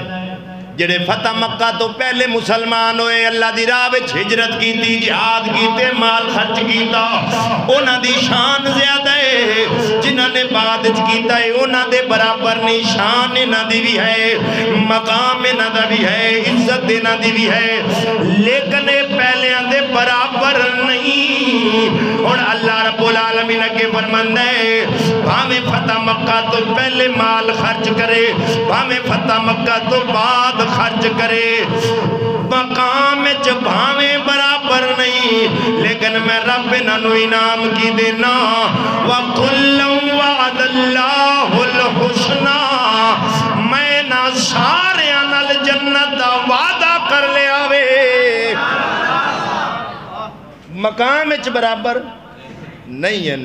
جڑے فتح مکہ تو پہلے مسلمان ہوئے، اللہ دی راہ وچ ہجرت کیتی، جہاد کیتے، مال خرچ کیتا، انہاں دی شان زیادہ ہے. جنہاں نے بعد وچ کیتا ہے انہاں دے برابر نہیں، شان انہاں دی بھی ہے، مقام انہاں دا بھی ہے، عزت انہاں دی بھی ہے، لیکن اے پہلیاں دے برابر نہیں. اور اللہ رب العالمین کے فرماندا ہے بھاویں فتح مکہ تو پہلے مال خرچ کرے، بھاویں فتح مکہ تو بعد خرچ کرے، مقام وچ بھاویں برابر نہیں، لیکن میں رب انہاں نو انعام کی دینا وَقُلًّا وَعَدَ اللَّهُ الْحُسْنَى، میں نہ سارے نال جنت دا وعدہ کر لیا وے. مقام وچ برابر نہیں ہے.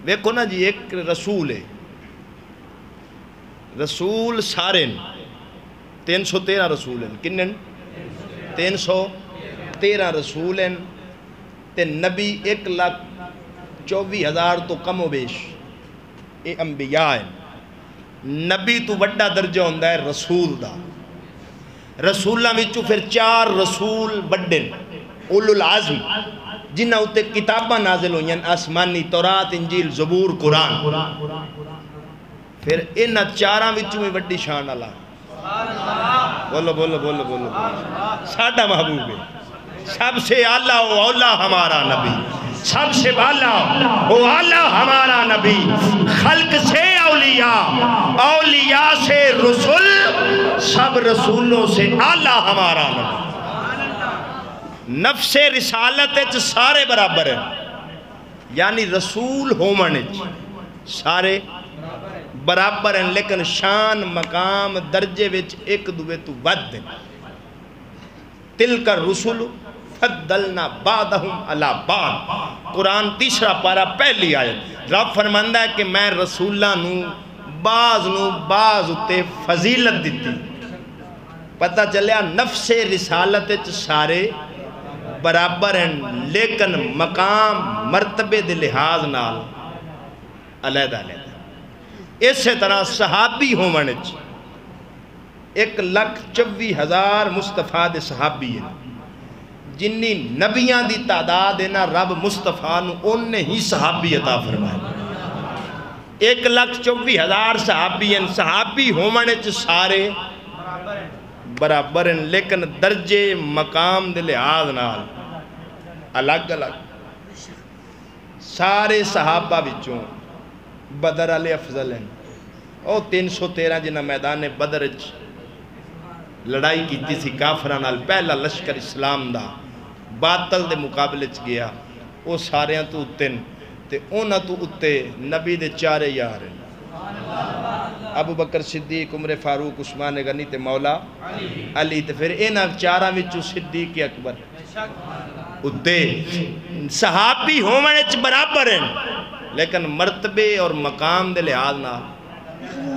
ویکھو نا جی ایک رسول ہے، رسول سارے 313 رسول ہیں، کنن 313 رسول ہیں تے نبی 1,24,000 تو کم و بیش اے انبیاء ہیں. نبی تو بڑا درجہ ہوندہ ہے رسول دا. رسولہ وچوں پھر 4 رسول بڑے اولو العزم جنہاں اتے کتاباں نازل ہوئی ہیں، آسمانی، تورات، انجیل، زبور، قرآن. پھر انہاں 4 وچوں میں بڑی شان اللہ بولو بولو بولو بولو ساڈا محبوب ہے، سب سے اعلیٰ و اولا ہمارا نبی، سب سے بالا و اعلیٰ ہمارا نبی، خلق سے اولیاء، اولیاء سے رسول، سب رسولوں سے اعلیٰ ہمارا نبی. نفس رسالت سارے برابر ہیں، یعنی رسول ہومن سارے برابر ہیں، لیکن شان مقام درجے وچ ایک دوے تو ود ہیں. تلک الرسل فضلنا بعضهم علی بعض، قرآن 3 پارہ پہلی آیت. رب فرماندا ہے کہ میں رسولاں نو بعض اتے فضیلت دیتی. پتہ چلیا نفس رسالت سارے برابر ہیں، لیکن مقام مرتبے دے لحاظ نال علیحدہ علیحدہ. اسی طرح صحابی ہومن 1,24,000 مصطفیٰ دے صحابی ہیں، جنی نبیاں دی تعداد ہے نا رب مصطفیٰ نو انہیں ہی صحابی عطا فرمائے. 1,24,000 صحابی ہیں، صحابی ہومن سارے برابر ہیں، لیکن درجے مقام دے لحاظ نال الگ الگ. سارے صحابہ بچوں بدر علی افضل ہیں. او 313 جنہ میدان بدر لڑائی کیتی سی کافران نال، پہلا لشکر اسلام دا باطل دے مقابلے چ گیا وہ ساریاں تو اتن تے اونا تو اتے نبی دے چارے یار ہیں ابو بکر صدیق عمر فاروق عثمان غنی تے مولا علی تے پھر اینا چاراں وچوں صدیق اکبر اتے صحابی ہونے چ برابر ہیں لیکن مرتبے اور مقام دے لحاظ نہ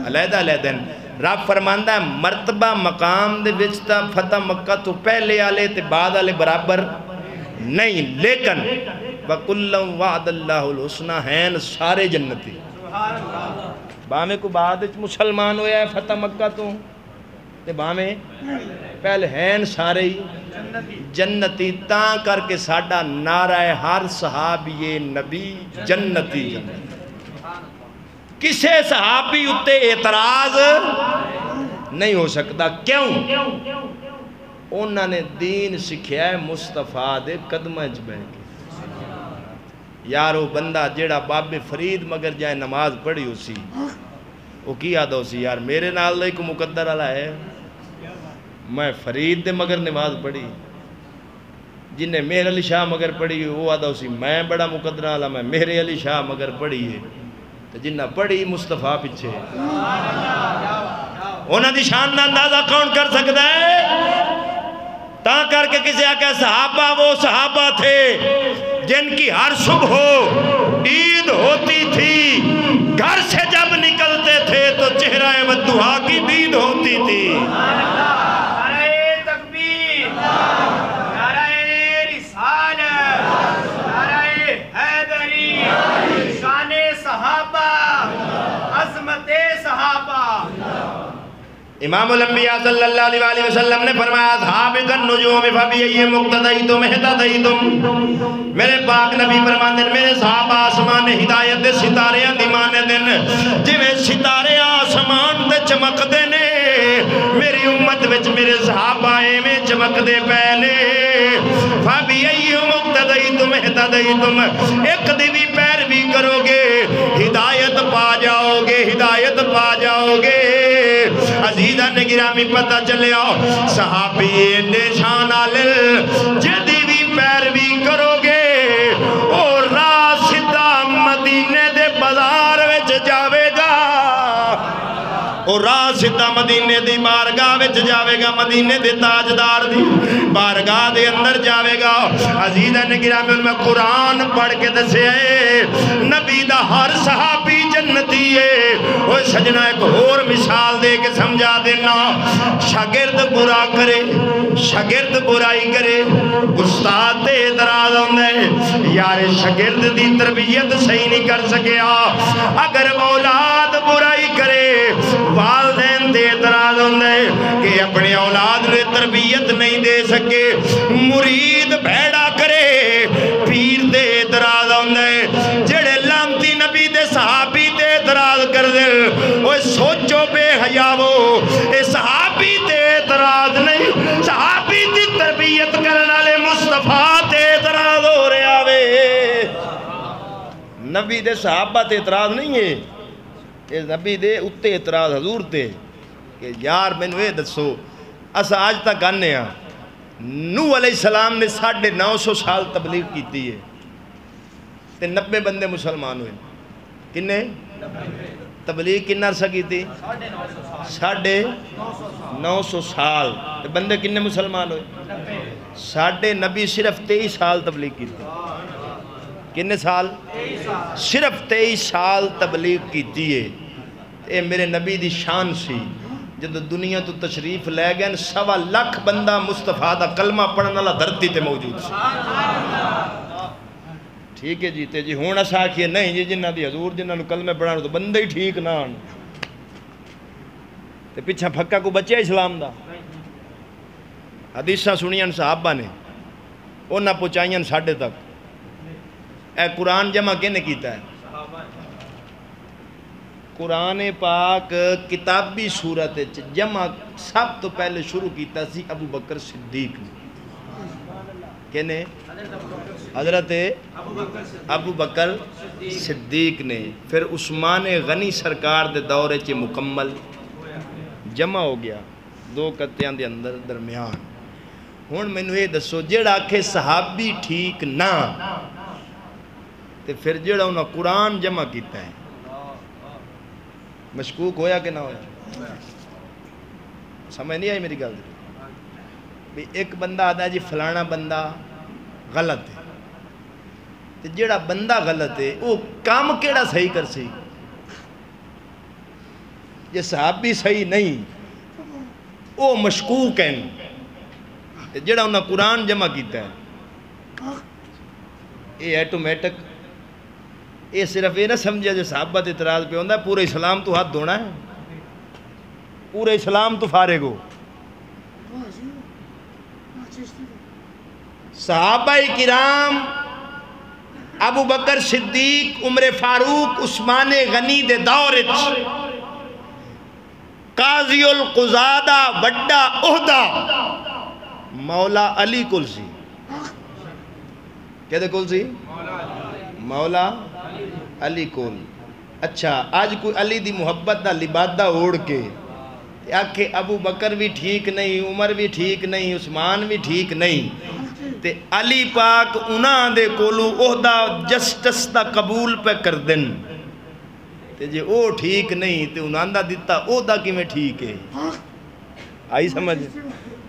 علیحدہ علیحدہ ہیں رب فرماندہ ہے مرتبہ مقام دے وچتا فتح مکہ تو پہلے آلے تے بعد آلے برابر نہیں لیکن وَقُلَّمْ وَعْدَ اللَّهُ الْحُسْنَى ہیں سارے جنتی بامے کو بعد مسلمان ہویا ہے فتح مکہ تو تے بامے پہلے ہیں سارے جنتی تاں کر کے ساڑھا نعرہ ہے ہر صحابی نبی جنتی کسے صحابی اتے اعتراض نہیں ہو سکتا کیوں انہوں نے دین سکھیا ہے مصطفیٰ دے قدمہ جبہ کے یارو بندہ جیڑا باب فرید مگر جائے نماز پڑھی اسی وہ کیا دو سی یار میرے نال لئے کو مقدر اللہ ہے میں فرید دے مگر نماز پڑھی جنہیں میرے علی شاہ مگر پڑھی وہ آدھا اسی میں بڑا مقدر اللہ میں میرے علی شاہ مگر پڑھی ہے جنہ پڑھی مصطفیٰ پچھے انہاں دی شان دا اندازہ کون کر سکتا ہے تاں کر کے کسی آکے صحابہ وہ صحابہ تھے جن کی ہر صبح عید ہوتی تھی گھر سے جب نکلتے تھے تو چہرہ ودہا کی دید ہوتی تھی نعرہ تکبیر نعرہ رسالت نعرہ حیدری شان صحابہ عظمت صحابہ امام الانبیاء صلی اللہ علیہ وسلم نے فرمایا اصحابک النجوم فبیئی مقتدیتم اہتدیتم میرے پاک نبی فرماندن میرے صحابہ آسمان ہدایت دے ستارے دیمانے دن جویں ستارے آسمان دے چمک دینے میری امت وچ میرے صحابہ میں چمک دے پہلے فبیئی مقتدیتم اہتدیتم ایک دیوی پیروی کرو گے ہدایت پا جاؤ گے ہدایت پا جاؤ گے عزیزان گرامی پتہ چلے آؤ صحابی نشان آلل جدی بھی پیروی کرو گے اور راسدہ مدینے دے بازار وچ جاوے گا اور راسدہ مدینے دی بارگاہ وچ جاوے گا مدینے دے تاجدار دی بارگاہ دے اندر جاوے گا عزیزان گرامی ان میں قرآن پڑھ کے دسے ہے نبی دا ہر صحابی جنتی ہے وہ سجنہ ایک اور مثال دے کے سمجھا دینا شاگرد برا کرے شاگرد برائی کرے استاد تے اعتراض ہوندے یار شاگرد دی تربیت صحیح نہیں کر سکیا اگر اولاد برائی کرے والدین تے اعتراض ہوندے کہ اپنے اولاد نے تربیت نہیں دے سکے مرید بھیڑا کرے پیر تے اعتراض ہوندے جڑے لانتی نبی دے صحابی تے اعتراض کر دل وہ سوچو بے حیاوو اے صحابی تے اعتراض نہیں صحابی تی تربیت کرنا لے مصطفیٰ تے اعتراض ہو رہے آوے نبی دے صحابہ تے اعتراض نہیں ہے اے نبی دے اتے اعتراض حضور تے کہ یار میں نے دسو اسا آج تک آنے ہیں نوح علیہ السلام نے 950 سال تبلیغ کیتی ہے تے 90 بندے مسلمان ہوئے کنے تبلیغ کنا عرصہ کی تھی 950 سال تے بندے کنے مسلمان ہوئے ساڑھے نبی صرف 23 سال تبلیغ کی تھی کنے سال صرف 23 سال تبلیغ کی تھی اے میرے نبی دی شان سی جب دنیا تو تشریف لے گئے 1.25 لاکھ بندہ مصطفیٰ دا کلمہ پڑھنے والا دھرتی تے موجود سی ٹھیک ہے جی تے جی ہونا ساکھیے نہیں جی جنہ دی حضور جنہ نو کلمہ پڑھانا تو بندے ہی ٹھیک نہ آن تے پچھا پھکا کو بچے اسلام دا حدیثاں سنیاں صحابہ نے انہاں پہنچائیاں ساڑھے تک اے قرآن جمع کینے کیتا ہے قرآن پاک کتابی صورت جمع سب تو پہلے شروع کیتا سی ابو بکر صدیق نے کہنے حضرت ابو بکر صدیق نے پھر عثمان غنی سرکار دے دورے چے مکمل جمع ہو گیا 2 قطعیاں دے اندر درمیان ہون میں نے یہ دسو جیڑا آکھے صحابی ٹھیک نہ تے پھر جیڑا انہاں قرآن جمع کیتا ہے مشکوک ہویا کہ نہ ہویا؟ سمجھ نہیں آئی میری گل بھی ایک بندہ آتا ہے جی فلانا بندہ غلط ہے تے جیڑا بندہ غلط ہے وہ کام کیڑا صحیح کر سی یہ صحابی صحیح نہیں وہ مشکوک ہیں تے جیڑا انہاں قرآن جمع کیتا ہے یہ ایٹومیٹک یہ صرف یہ نہ سمجھا جو صحابہ تے اعتراض پہ ہوندہ ہے پورے اسلام تو ہاتھ دھونا ہے پورے اسلام تو فارغ ہو صحابہ کرام ابو بکر صدیق عمر فاروق عثمان غنی دے دور قاضی القضادہ وڈا عہدہ مولا علی کل سی کہتے کل سی مولا علی کول اچھا آج کوئی علی دی محبت دا لبادہ اوڑ کے آکھے ابو بکر بھی ٹھیک نہیں عمر بھی ٹھیک نہیں عثمان بھی ٹھیک نہیں تے علی پاک انہاں دے کولو عہدہ جسٹس دا قبول پہ کر دن تے جے او ٹھیک نہیں تے انہاں دا دیتا عہدہ کی میں ٹھیک ہے آئی سمجھ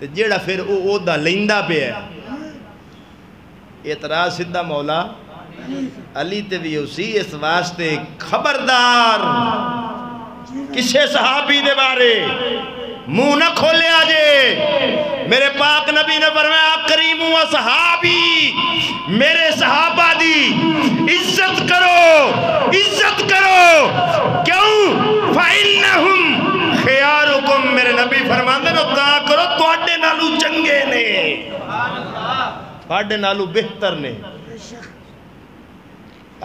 تے جیڑا پھر او عہدہ لیندہ پہ ہے اعتراض سدھا مولا علی تے بھی اسی اس واسطے خبردار کسے صحابی دے بارے منہ نہ کھولے آجے میرے پاک نبی نے فرمایا کریم و صحابی میرے صحابہ دی عزت کرو کیوں فَإِنَّهُمْ خِيَارُكُمْ میرے نبی فرماندے نو تا کرو توڑے نالو چنگے نے توڑے نالو بہتر نے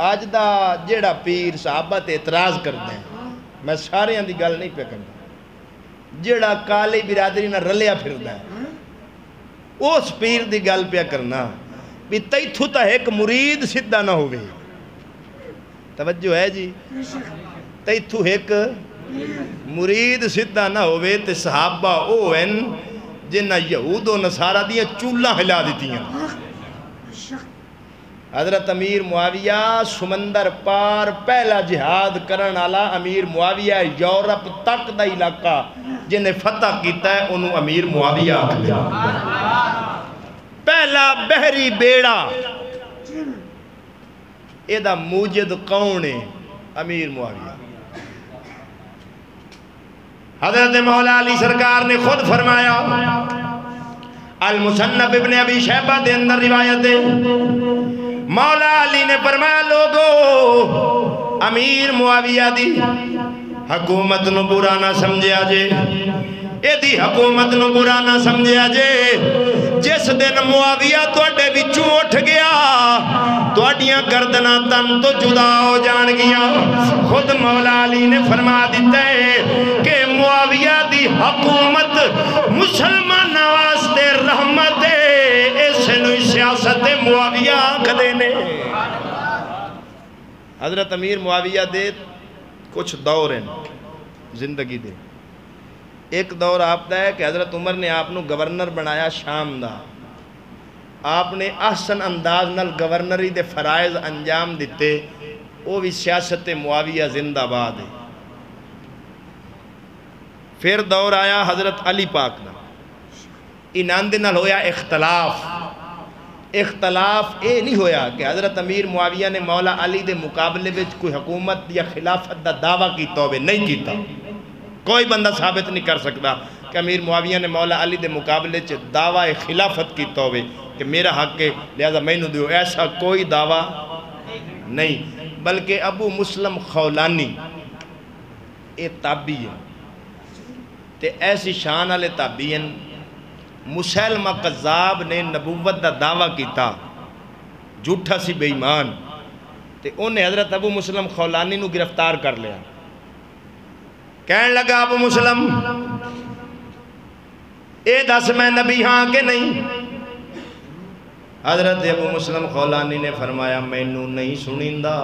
آج دا جیڑا پیر صحابہ تے اعتراض کرتے ہیں میں سارے ہاں دی گل نہیں پہ کرنا جیڑا کالی برادری نہ رلیا پھردا ہے اس پیر دی گل پہ کرنا بھی تیتھو تا ایک مرید سدھا نہ ہوئے توجہ ہے جی تیتھو ایک مرید سدھا نہ ہوئے تے صحابہ او ہیں جنہ یہود و نصارہ دیا چولہ ہلا دیتی ہیں حضرت امیر معاویہ سمندر پار پہلا جہاد کرن آلا امیر معاویہ یورپ تک دا علاقہ جنہیں فتح کیتا ہے انہوں امیر معاویہ آکھتے ہیں پہلا بحری بیڑا اے دا موجد کون ہے امیر معاویہ حضرت مولا علی سرکار نے خود فرمایا المصنف ابن ابی شیبہ دے اندر روایت ہے مولا علی نے فرمایا لوگو امیر معاویہ دی حکومت نو برا نہ سمجھیا جے اے دی حکومت نو برا نہ سمجھیا جے جس دن معاویہ توڑے وچوں اٹھ گیا توڑیاں گردنہ تن تو جدا ہو جان گیا خود مولا علی نے فرما دیتا ہے کہ معاویہ دی حکومت مسلمان واسطے رحمت ہے ایسے نوی سیاست معاویہ آنکھ دینے حضرت امیر معاویہ دے کچھ دور ہیں زندگی دے ایک دور آپ دا ہے کہ حضرت عمر نے آپ نو گورنر بنایا شام دا آپ نے احسن انداز نال گورنری دے فرائض انجام دیتے وہ بھی سیاست معاویہ زندہ باد ہے پھر دور آیا حضرت علی پاک دا انہاں دے نال ہویا اختلاف اے نہیں ہویا کہ حضرت امیر معاویہ نے مولا علی دے مقابلے وچ کوئی حکومت یا خلافت دا دعویٰ کیتا ہوئے نہیں کیتا کوئی بندہ ثابت نہیں کر سکتا کہ امیر معاویہ نے مولا علی دے مقابلے چ دعویٰ خلافت کیتا ہوئے کہ میرا حق ہے لہذا میں نو دیو ایسا کوئی دعویٰ نہیں بلکہ ابو مسلم خولانی اے تابعی ہے تے ایسی شان والے تابعی ہیں مسلمہ قذاب نے نبوت دا دعویٰ کیتا جھوٹا سی بے ایمان تے انہیں حضرت ابو مسلم خولانی نو گرفتار کر لیا کہنے لگا ابو مسلم اے دس میں نبی ہاں کہ نہیں حضرت ابو مسلم خولانی نے فرمایا میں نو نہیں سنیندہ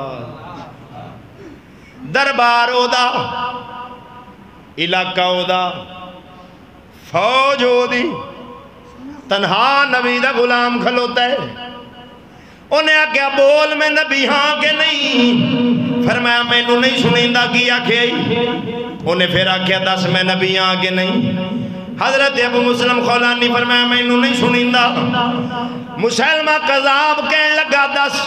دربار او دا علاقہ او دا فوج او دی تنہا نبی دا غلام کھلوتا ہے. انہیں آکھیا بول میں نبی ہاں کہ نہیں؟ فرمایا مینوں نہیں سنیندا کی آکھے. انہیں پھر آکھیا دس میں نبی ہاں کہ نہیں؟ حضرت ابو مسلم خولانی فرمایا مینوں نہیں سنیندا. مسلمہ قذاب کہن لگا دس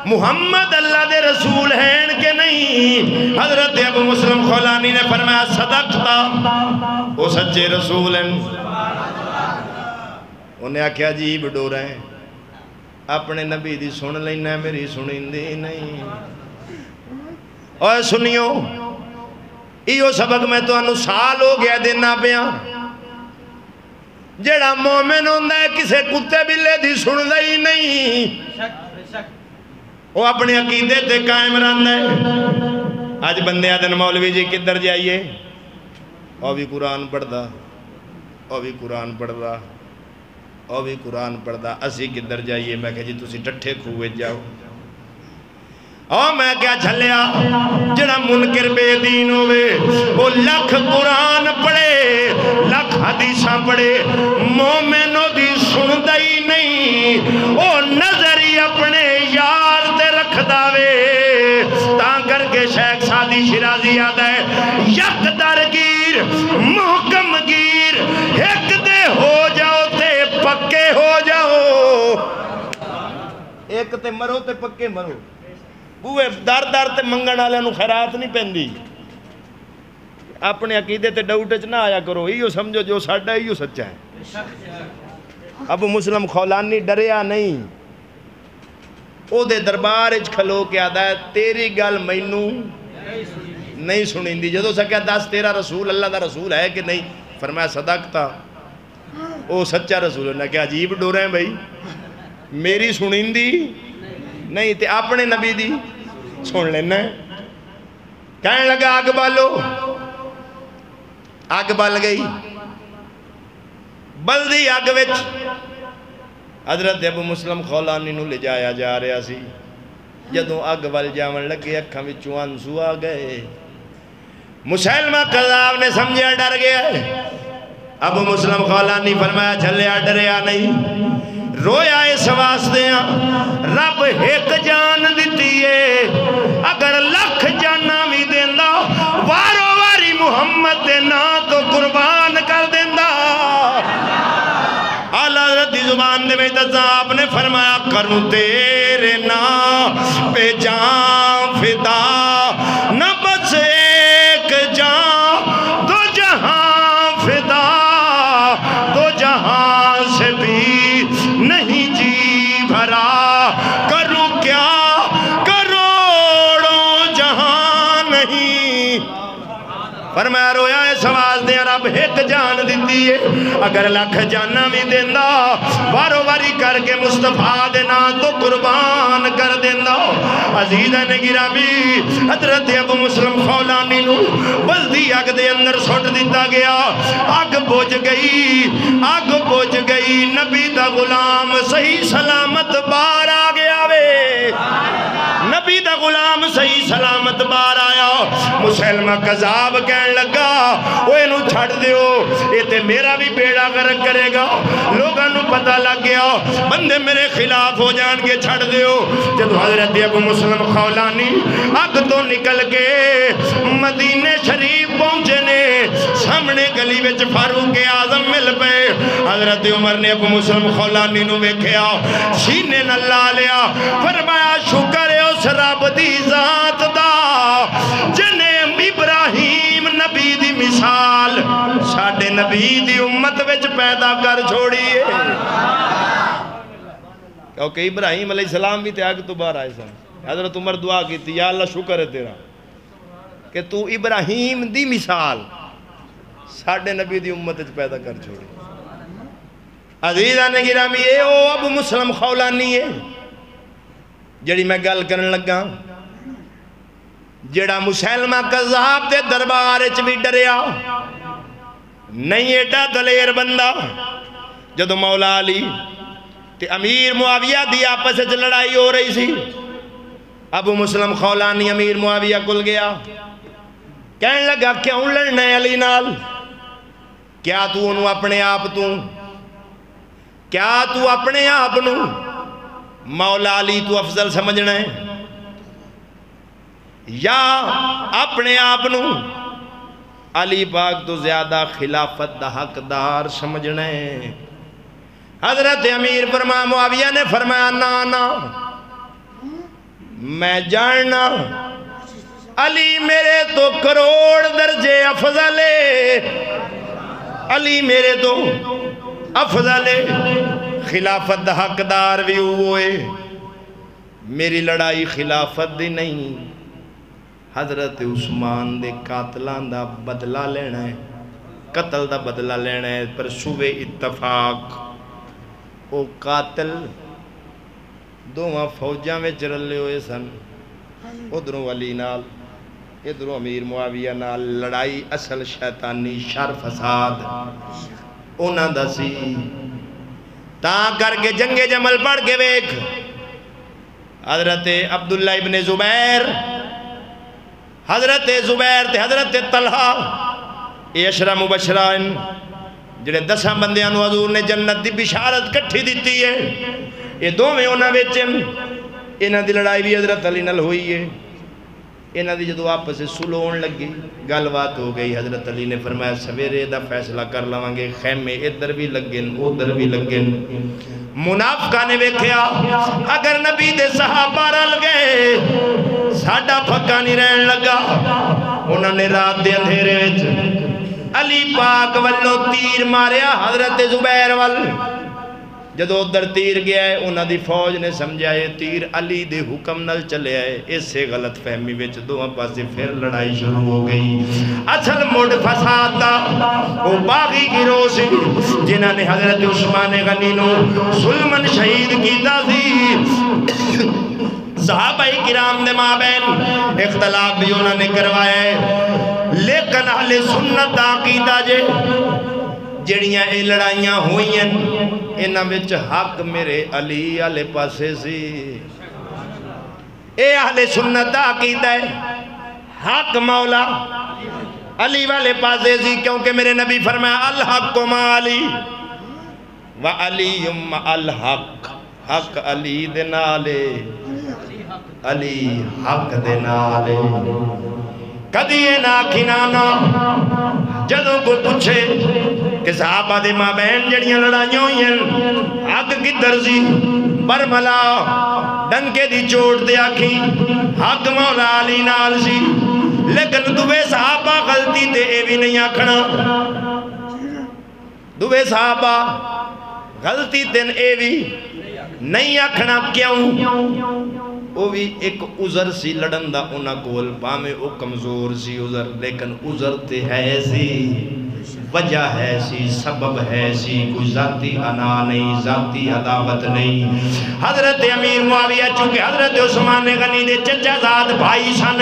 محمد اللہ دے رسول ہیں کہ نہیں؟ حضرت ابو مسلم خولانی نے فرمایا صدقتا، وہ سچے رسول ہیں. انہیں آکھیا عجیب ڈور ہیں، اپنے نبی دی سن لینا میری سنیندی نہیں. اور سنیو ایو سبق میں تو انو سال ہو گیا دینا پیا. جیڑا مومن ہوندہ ہے کسے کتے بلے دی سن دائی نہیں، وہ اپنے عقیدے تے قائم رہنا ہے. آج بندے آدن مولوی جی کدھر جائیے، او بھی قرآن پڑھ دا، او بھی قرآن پڑھ دا، او بھی قرآن پڑھ دا. اسی کدھر جائیے، میں کہا جی تسی ٹھٹھے کھوئے جاؤ. اور میں کیا جھلیا جڑا منکر بے دین ہوئے وہ لکھ قرآن پڑھے لکھ حدیثاں پڑھے، مومنوں دی سن دائی نہیں، وہ نظر ہی اپنے یار تے رکھ داوے. تاں کر کے شیخ سعدی شیرازی آدھا ہے یک درگیر محکم گیر، ایک دے ہو جاؤ تے پکے ہو جاؤ. ایک تے مرو تے پکے مرو. بوئے دار دار تے منگن آلے نو خیرات نہیں پہندی. اپنے عقیدے تے ڈاؤٹچ نہ آیا کرو، ایو سمجھو جو ساڑھا ایو سچا ہے. ابو مسلم خولانی ڈریا نہیں، او دے دربار اچ کھلو کے آدھا ہے تیری گل مینوں نہیں سنین دی. جدو سکیا دس تیرا رسول اللہ دا رسول ہے کہ نہیں؟ فرمایا صدقتا، او سچا رسول ہے. کیا عجیب ڈور ہیں بھائی، میری سنین دی نہیں تے اپنے نبی دی سن لینا ہے. کہنے لگا آگ بالو، آگ بال گئی. بلدی آگ وچ حضرت ابو مسلم خولانی نو لے جایا جا رہا سی. جدوں آگ بال جاون لگے اکھاں وچوں آنسو آ گئے. مسلمہ قذاب نے سمجھا ڈر گیا ہے. ابو مسلم خولانی فرمایا جھلیا ڈریا نہیں، رویا اس واسطے رب ایک جان دیتی ہے، اگر لکھ جانا بھی دیندہ وارو واری محمد دے نا تو قربان کر دیندہ. اعلیٰ حضرت دی زبان دے میں دزا آپ نے فرمایا کروں تیرے نا پہ جان فدا، نہ بس ایک جان دو جہاں فدا، دو جہاں سے بھی نہیں جی بھرا، کروں کیا کروڑوں جہاں نہیں. فرمایا رویا اس آواز دے رب ایک جان دیتی ہے، اگر لکھ جانا بھی دیندہ وارو واری کر کے مصطفیٰ دینا تو قربان کر دیندہ. عزیزہ نے گرامی حضرت ابو مسلم خولانی نو بلدی آگ دے اندر سوٹ دیتا گیا. آگ بوجھ گئی، آگ بوجھ گئی. نبی دا غلام صحیح سلامت بار آ گیا وے، نبی دا غلام صحیح سلامت بار آیا. مسلمہ قذاب کہن لگا وہ انہوں چھڑ دیو، یہ تے میرا بھی بیڑا غرق کرے گا. لوگاں نو پتہ لگ گیا بندے میرے خلاف ہو جان کے چھڑ دیو. جب حضرت ابو مسلم خولانی آگ تو نکل کے مدینہ شریف پہنچے نے، سامنے گلی وچ فاروق اعظم مل پے. حضرت عمر نے ابو مسلم خولانی نو ویکھیا، سینے نہ لا لیا، فرمایا شکر ہے اس رب دی ذات دا جنہیں ابراہیم نبی دی مثال ساڑھے نبی دی امت وچ پیدا کر چھوڑی ہے. کیونکہ ابراہیم علیہ السلام بھی تے آگ تو باہر آئے سن. حضرت عمر دعا کی تھی یا اللہ شکر ہے تیرا کہ تو ابراہیم دی مثال ساڑھے نبی دی امت وچ پیدا کر چھوڑی. عزیزہ نے گرامی اے او ابو مسلم خولانی ہے جڑی میں گل کرن لگا، جڑا مسلمہ قذاب دے دربار اچ بھی ڈریا نہیں. ایڈا دلیر بندہ جدو مولا علی تے امیر معاویہ دی آپس اچ لڑائی ہو رہی سی، ابو مسلم خولانی امیر معاویہ کل گیا، کہنے لگا کیوں لڑنا ہے علی نال؟ کیا تو انہوں اپنے آپ تو کیا تو اپنے آپ نو مولا علی تو افضل سمجھنا ہے یا اپنے آپ نو علی پاک تو زیادہ خلافت دا حقدار سمجھنا ہے؟ حضرت امیر فرما معاویہ نے فرمایا نا میں جاننا علی میرے تو کروڑ درجے افضل ہے، علی میرے تو افضل ہے، خلافت دا حقدار بھی ہوئے، میری لڑائی خلافت دی نہیں، حضرت عثمان دے قاتلان دا بدلہ لینا ہے، قتل دا بدلہ لینا ہے۔ پر صوبے اتفاق او قاتل دوواں فوجاں میں چرلے ہوئے سن، ادھروں علی نال ادھروں امیر معاویہ نال، لڑائی اصل شیطانی شر فساد اونا دا سی۔ تاں کر کے جنگ جمل پڑھ کے بیک حضرت عبداللہ ابن زبیر، حضرت زبیر تے حضرت طلحہ، یہ عشرہ مبشرائن جڑے 10 بندیاں نو حضور نے جنت دی بشارت کٹھی دیتی ہے، یہ دو میں انہاں ویچن انہاں دی لڑائی بھی حضرت علی نال ہوئی ہے۔ انہاں دی جدو آپس سے سلون لگی، گل بات ہو گئی، حضرت علی نے فرمایا سویرے دا فیصلہ کر لوانگے، خیمے ادھر بھی لگن ادھر بھی لگن۔ منافقہ نے ویکھیا اگر نبی دے صحابہ رل گئے ساڈا پھکا نہیں رہن لگا، انہوں نے رات دے اندھیرے وچ علی پاک والوں تیر ماریا حضرت زبیر وال، جدو ادھر تیر گیا ہے انہوں دی فوج نے سمجھا ہے تیر علی دے حکم نل چلے آئے، اس سے غلط فہمی وچ دو پاسے پھر لڑائی شروع ہو گئی۔ اصل موڑ فساد دا وہ باغی گروہ سی جنہاں نے حضرت عثمان غنی نو ظلمن شہید کیتا سی۔ صحابہ کرام دے مابین اختلاف بھی انہوں نے کروایا ہے، لیکن اہل سنت عقیدہ جے جڑیاں اے لڑائیاں ہوئی ہیں انہاں وچ حق میرے علی والے پاسے سی۔ اے اہل سنت عقیدہ ہے حق مولا علی والے پاسے سی، کیونکہ میرے نبی فرمایا الحق مع علی و علی الحق، حق علی دے نالے علی حق دے نالے۔ کدی یہ نہ کھنانا جدوں کو پوچھے کہ صحابہ دے ماں بہن جڑیاں لڑائیاں ہوئی ہیں حق کدھر سی، برملا ڈنکے دی چوٹ دے آکھی حق مولا علی نال سی، لیکن دوے صحابہ غلطی تے اے بھی نہیں آکھنا، دوے صحابہ غلطی تے اے بھی نہیں آکھنا، کیوں؟ وہ بھی ایک عذر سی لڑن دا انہا کول، پامے او کمزور سی عذر، لیکن عذر تے ہے سی، وجہ ہے سی، سبب ہے سی، کوئی ذاتی انا نہیں، ذاتی عداوت نہیں۔ حضرت امیر معاویہ چونکہ حضرت عثمان غنی دے چچا زاد بھائی سن،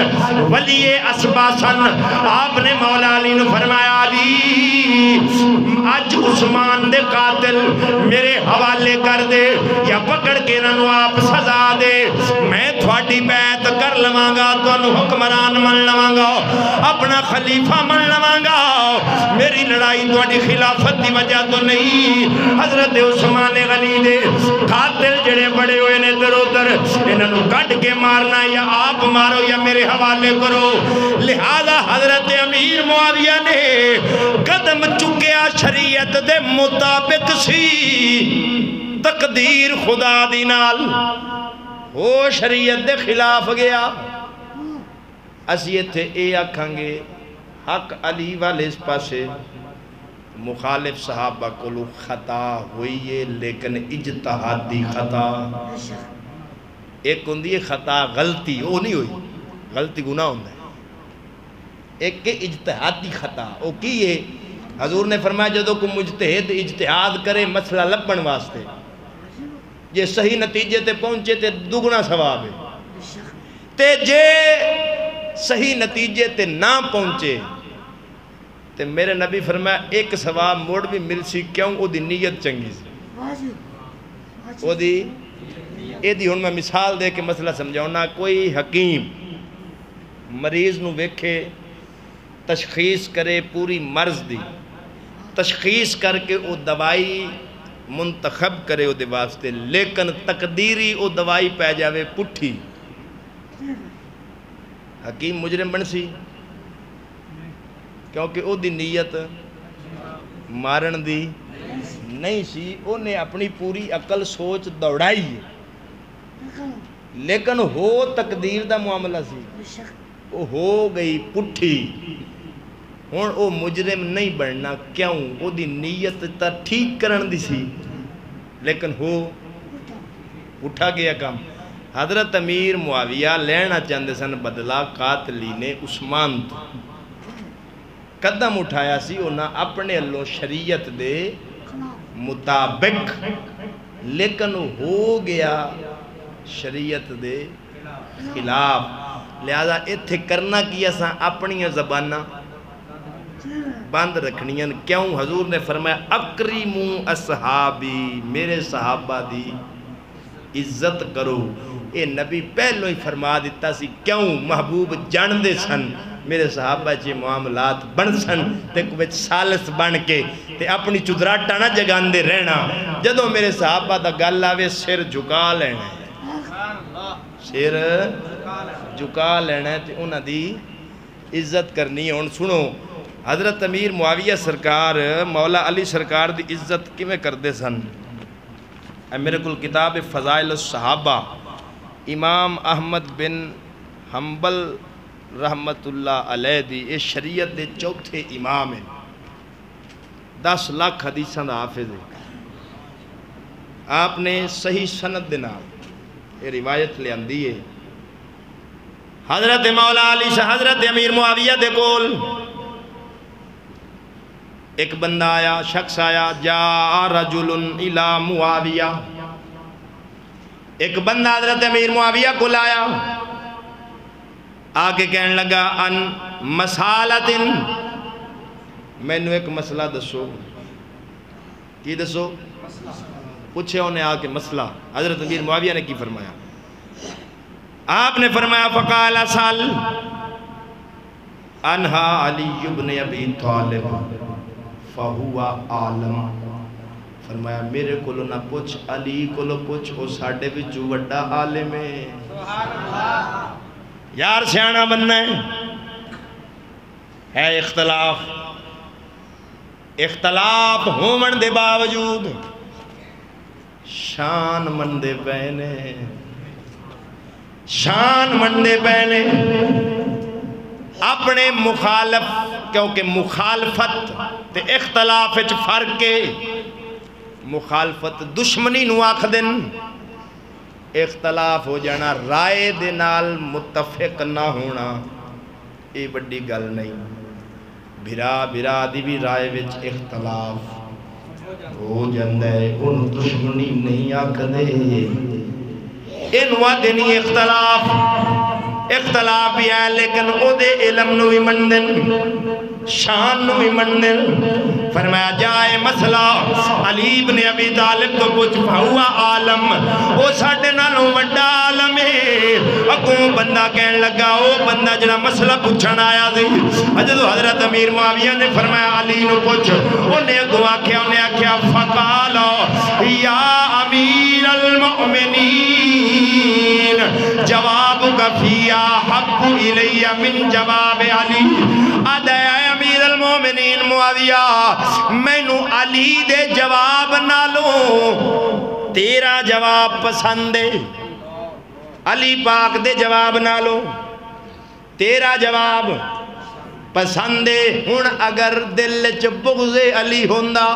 ولی اسبا سن، آپ نے مولا علی نے فرمایا علی آج عثمان دے قاتل میرے حوالے کر دے یا پکڑ کے انہوں آپ سزا دے، میں تھوڑی بیعت کر لوانگا، تو انہوں حکمران من لوانگا، اپنا خلیفہ من لوانگا، میری لڑائی تھوڑی خلافت دی وجہ تو نہیں۔ حضرت عثمان غنی دے قاتل جڑے بڑے ہوئے نے در ادھر انہوں کٹ کے مارنا یا آپ مارو یا میرے حوالے کرو، لہذا حضرت امیر معاویہ نے قدم چکیا شریعت دے مطابق سی، تقدیر خدا دی نال وہ شریعت دے خلاف گیا۔ اسی تھے اے آکھاں گے حق علی والے اس پاسے مخالف صحابہ کو خطا ہوئی ہے، لیکن اجتہادی خطا ایک ہوندی ہے خطا غلطی، وہ نہیں ہوئی، غلطی گناہ ہوندہ ہے، ایک اجتہادی خطا وہ کی ہے؟ حضور نے فرمایا جدو کو مجتہد اجتہاد کرے مسئلہ لبن واسطے یہ صحیح نتیجے تے پہنچے تے دگنا ثواب ہے، تے جے صحیح نتیجے تے نہ پہنچے تے میرے نبی فرمایا ایک ثواب موڑ بھی مل سی، کیوں؟ او دی نیت چنگی سی، او دی اے دی ہن میں مثال دے کے مسئلہ سمجھاؤں نا، کوئی حکیم مریض نو ویکھے تشخیص کرے پوری مرض دی، تشخیص کر کے او دوائی منتخب کرے او دے واسطے، لیکن تقدیری او دوائی پہ جاوے پٹھی، حکیم مجرم بن سی، کیونکہ او دی نیت مارن دی نہیں سی، او نے اپنی پوری عقل سوچ دوڑائی، لیکن ہو تقدیر دا معاملہ سی، او ہو گئی پٹھی، ہون او مجرم نہیں بننا، کیوں؟ او دی نیت تا ٹھیک کرن دی سی، لیکن ہو اٹھا گیا کام۔ حضرت امیر معاویہ لینا چاہندے سن بدلہ قاتلین عثمان تو، قدم اٹھایا سی انہاں اپنے اللہ شریعت دے مطابق، لیکن ہو گیا شریعت دے خلاف، لہذا اتھے کرنا کیا سا اپنی زبانہ بند رکھنیاں، کیوں؟ حضور نے فرمایا اکریمو اصحابی، میرے صحابہ دی عزت کرو، اے نبی پہلو ہی فرما دیتا سی، کیوں؟ محبوب جاندے سن میرے صحابہ چے معاملات بن سن تے کوئی سالس بن کے تے اپنی چدراٹا نہ جگاندے رہنا، جدوں میرے صحابہ دا گل آوے سر جھکا لینا ہے، سر جھکا لینا ہے تے انہاں دی عزت کرنی ہے۔ ہن سنو حضرت امیر معاویہ سرکار مولا علی سرکار دی عزت کیویں کردے سن؟ میرے کل کتاب فضائل الصحابہ امام احمد بن حنبل رحمت اللہ علیہ دی، اے شریعت دے چوتھے امام ہیں، 10 لاکھ حدیثاں دا حافظ ہے، آپ نے صحیح سند دے نال یہ روایت لے آندی ہے، حضرت مولا علی حضرت امیر معاویہ دے کول ایک بندہ آیا، شخص آیا، جا رجل الی معاویہ، ایک بندہ حضرت امیر معاویہ کو لایا، آکے کہنے لگا ان مسالت، میں نے ایک مسئلہ دسو، کی دسو؟ پوچھے انہیں آکے مسئلہ، حضرت امیر معاویہ نے کی فرمایا؟ آپ نے فرمایا فقال سال انہا علی ابن ابی طالب فہوا عالم، فرمایا میرے کولو نہ پوچھ، علی کولو پوچھ، او ساڑھے وچوں وڈا عالم ہے، یار سیانہ بننا ہے اختلاف، اختلاف ہومن دے باوجود شان مندے پہنے، شان مندے پہنے، اپنے مخالف، کیونکہ مخالفت تے اختلاف اچ فرق کے، مخالفت دشمنی نو آکھ دن، اختلاف ہو جانا رائے دے نال متفق نہ ہونا، یہ بڑی گل نہیں، بھرا دی بھی رائے وچ اختلاف ہو جاندہ ہے، ان دشمنی نہیں آکھ دے، انواع دینی اختلاف، اختلاف بھی ہے لیکن او دے علم نو بھی مندن، شان نو بھی مندن، فرمایا جائے مسئلہ علی بن ابی طالب تو کچھ ہوا عالم، وہ ساڑھے نالوں وڈا عالم ہے، اگوں بندہ کہنے لگا، او بندہ جنہ مسئلہ پوچھن آیا دی، حضرت امیر معاویہ نے فرمایا علی نو پوچھ، انہیں اگوں آکھیا فقالا یا امیر المؤمنین جواب کا فیا حق الی من جواب علی، اے امیر المومنین معاویہ میں نو علی دے جواب نالو تیرا جواب پسند ہے، علی پاک دے جواب نالو تیرا جواب پسند ہے، ہن اگر دل چ بغض علی ہوندہ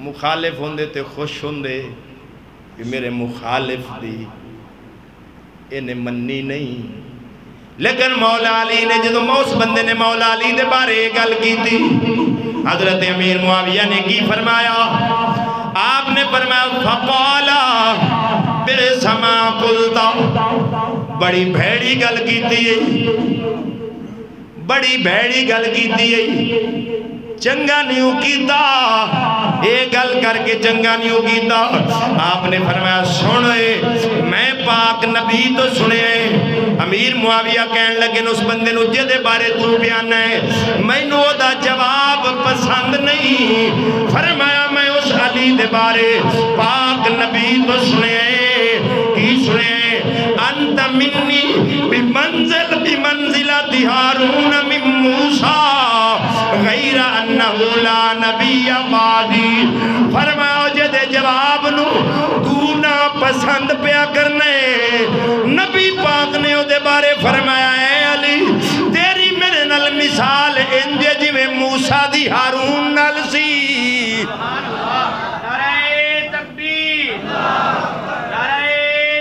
مخالف ہوندے تے خوش ہوندے کہ میرے مخالف دی انہیں مننی نہیں، لیکن مولا علی نے جدو موس بندے نے مولا علی دے بارے گل کی تھی، حضرت امیر معاویہ نے کی فرمایا؟ آپ نے فرمایا فقالا بِرْسَمَا قُلْتَ، بڑی بھیڑی گل کی تھی، بڑی بھیڑی گل کی تھی، چنگا نیو کیتا، ایک گل کر کے چنگا نیو کیتا، آپ نے فرمایا سنے میں پاک نبی تو سنے، امیر معاویہ کہنے لگے اس بندے نو جدے بارے تو بیان ہے، میں نو دا جواب پسند نہیں، فرمایا میں علی دے بارے پاک نبی تو سنے کی سنے انت منی بمنزلت ہارون من موسیٰ غیر انہو لا نبی بعدی فرمایا جد جواب نو تو نہ پسند پیا کرنے نبی پاک نے او دے بارے فرمایا اے علی تیری میرے نال مثال انجے جی میں موسیٰ دی ہارون نال سی سبحان اللہ نعرہ تکبیر نعرہ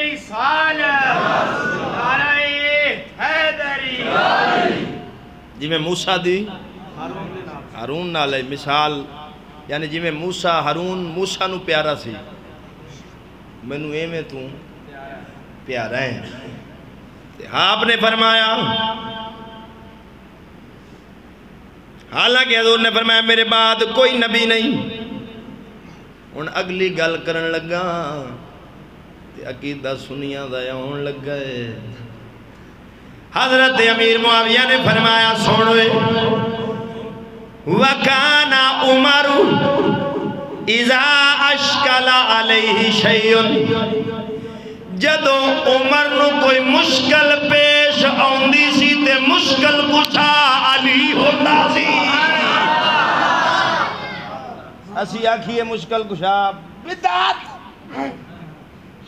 رسالت نعرہ حیدری جی میں موسیٰ دی ہارون نال مثال یعنی جی میں موسیٰ ہارون موسیٰ نو پیارا سی میں نو اے میں تو پیارا ہے آپ نے فرمایا حالانکہ حضور نے فرمایا میرے بعد کوئی نبی نہیں ان اگلی گل کرن لگا عقیدہ سنیاں دا ہون لگا ہے حضرت امیر معاویہ نے فرمایا سنوے وَكَانَ عُمَرُ اِذَا أَشْكَلَ عَلَيْهِ شَيْءٌ جدو عمر نو کوئی مشکل پیش آندی سی تے مشکل کچھا علی ہوتا سی اسی آکھیے مشکل کچھا بدعت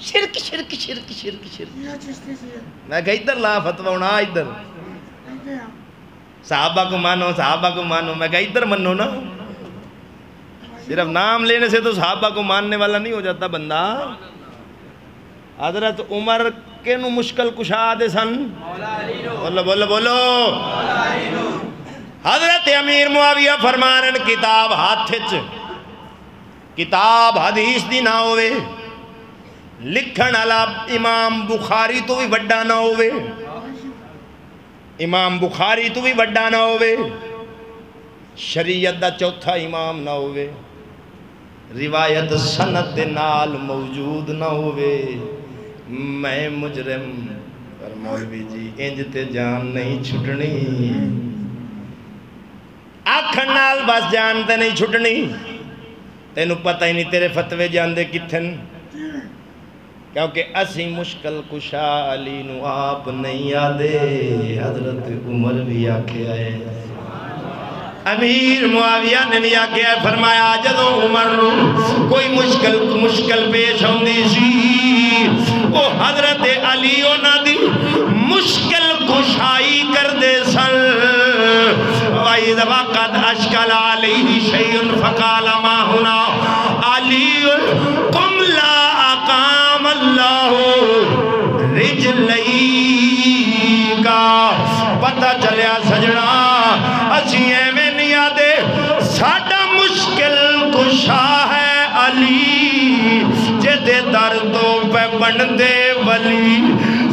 شرک شرک شرک شرک شرک میں کہا ادھر لا فتوہ ہونا ادھر صحابہ کو مانو میں کہا ادھر منو نا صرف نام لینے سے تو صحابہ کو ماننے والا نہیں ہو جاتا بندہ حضرت عمر کے نو مشکل کشا دے سن بولو بولو بولو حضرت امیر معاویہ فرمانن کتاب ہاتھ کتاب حدیث دی نہ ہوئے لکھن علا امام بخاری تو بھی بڑا نہ ہوئے امام بخاری تو بھی بڑا نہ ہوئے شریعت دا چوتھا امام نہ ہوئے روایت سند نال موجود نہ ہوئے میں مجرم پر مولوی جی انجتے جان نہیں چھٹنی آکھن نال بس جانتے نہیں چھٹنی تینوں پتہ ہی نہیں تیرے فتوے جاندے کتھن کیونکہ اسی مشکل کشا علی نو آپ نہیں آدے حضرت عمر بھی آکھے آئے امیر معاویہ نے بھی آکھے آئے فرمایا جدو عمر نو کوئی مشکل پیش ہوندی سی وہ حضرت علی اونا دی مشکل کشائی کر دے سن وَإِذَا وَقَدْ أَشْكَلَ عَلَيْهِ شَيْءٌ فَقَالَ مَا هُنَا عَلِيٌّ قُمْ لَا أَقَامَ اللَّهُ رِجْلَيْكَ پتہ چلیا سجنا اسی ایویں نہیں آدے ساڑھا مشکل کشا ہے علی جدے دردوں پہ بندے ولی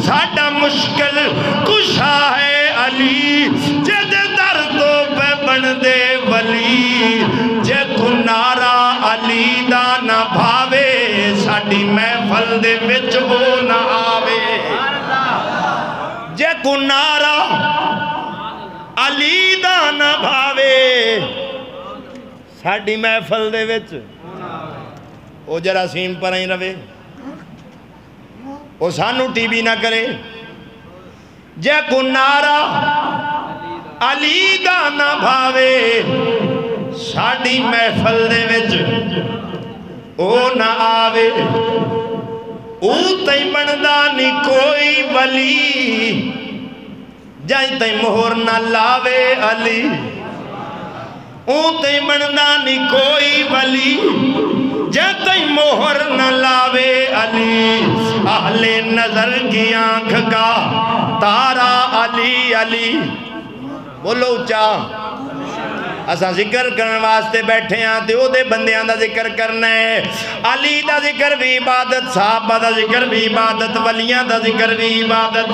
ساڑھا مشکل کشا ہے علی جدے دردوں پہ بندے ولی جے کنارا علی دا نہ بھاوے ساڑھی محفل دے وچ ہو نہ آوے جے کنارا علی دا نہ بھاوے ساڑھی محفل دے وچ او جراثیم پر ہی روے او سانو ٹی بی نہ کرے جے کو نارا علی دا نہ بھاوے ساڑھی محفل دے وچ او نہ آوے او تی بندہ نی کوئی ولی جائیں تی مہر نہ لاوے علی او تی بندہ نی کوئی ولی جائیں تی مہر نہ لاوے علی اہل نظر کی آنکھ کا تارا علی علی بولو چاہ اساں ذکر کرنے واسطے بیٹھے ہیں تے او دے بندیاں دا ذکر کرنا ہے علی دا ذکر بھی عبادت صحابہ دا ذکر بھی عبادت ولیاں دا ذکر بھی عبادت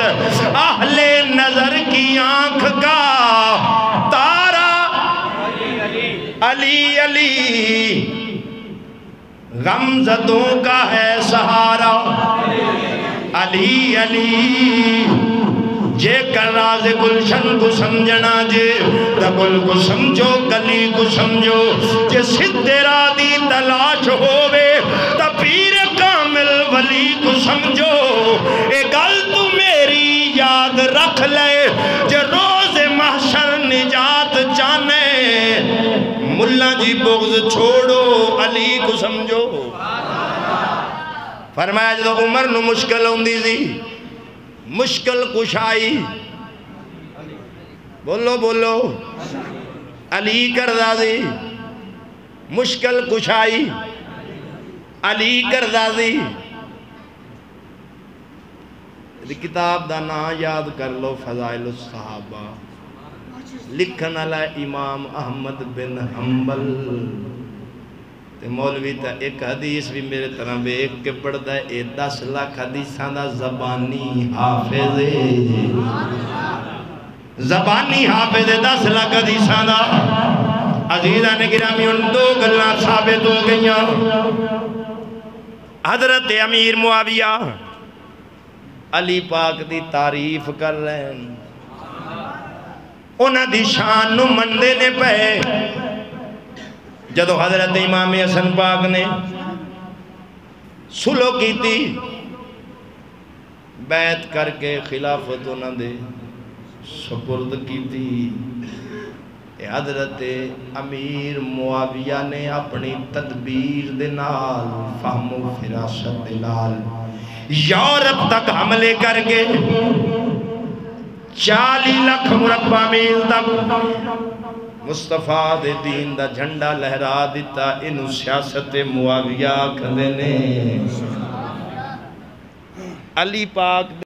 اہل نظر کی آنکھ کا تارا علی علی غمزدوں کا ہے سہارا علی علی جے کر راز گلشن کو سمجھنا جے تا گل کو سمجھو گلی کو سمجھو جے سدھے راہ دی تلاش ہووے تا پیر کامل ولی کو سمجھو اے گل تو میری یاد رکھ لے جے روز محشر نجات چاہنے ملا جی بغض چھوڑو علی کو سمجھو فرمایا جدو عمر نو مشکل ہوندی سی مشکل کشائی بولو بولو علی کردہ سی مشکل کشائی علی کردہ سی کتاب دا نا یاد کر لو فضائل الصحابہ لکھن علی امام احمد بن حنبل تے مولوی تا ایک حدیث بھی میرے طرح بے ایک کے پڑھ دا اے 10 لاکھ حدیثاں دا زبانی حافظ زبانی حافظ 10 لاکھ حدیثاں دا عزیزہ نے گرامی ان 2 گلہ ثابت ہو گئیاں حضرت امیر معاویہ علی پاک دی تعریف کر رہے ہیں انہاں دی شان نو مندے نے پہے جدو حضرت امام حسن پاک نے سلو کی تھی بیعت کر کے خلافت انہاں دے سپرد کی تھی حضرت امیر معاویہ نے اپنی تدبیر دے نال فہم و فراست دے نال یورپ تک حملے کر کے 40 لاکھ مربع میل تک مصطفیٰ دے دین دا جھنڈا لہرا دیتا انہوں سیاست معاویہ کھدے نے علی پاک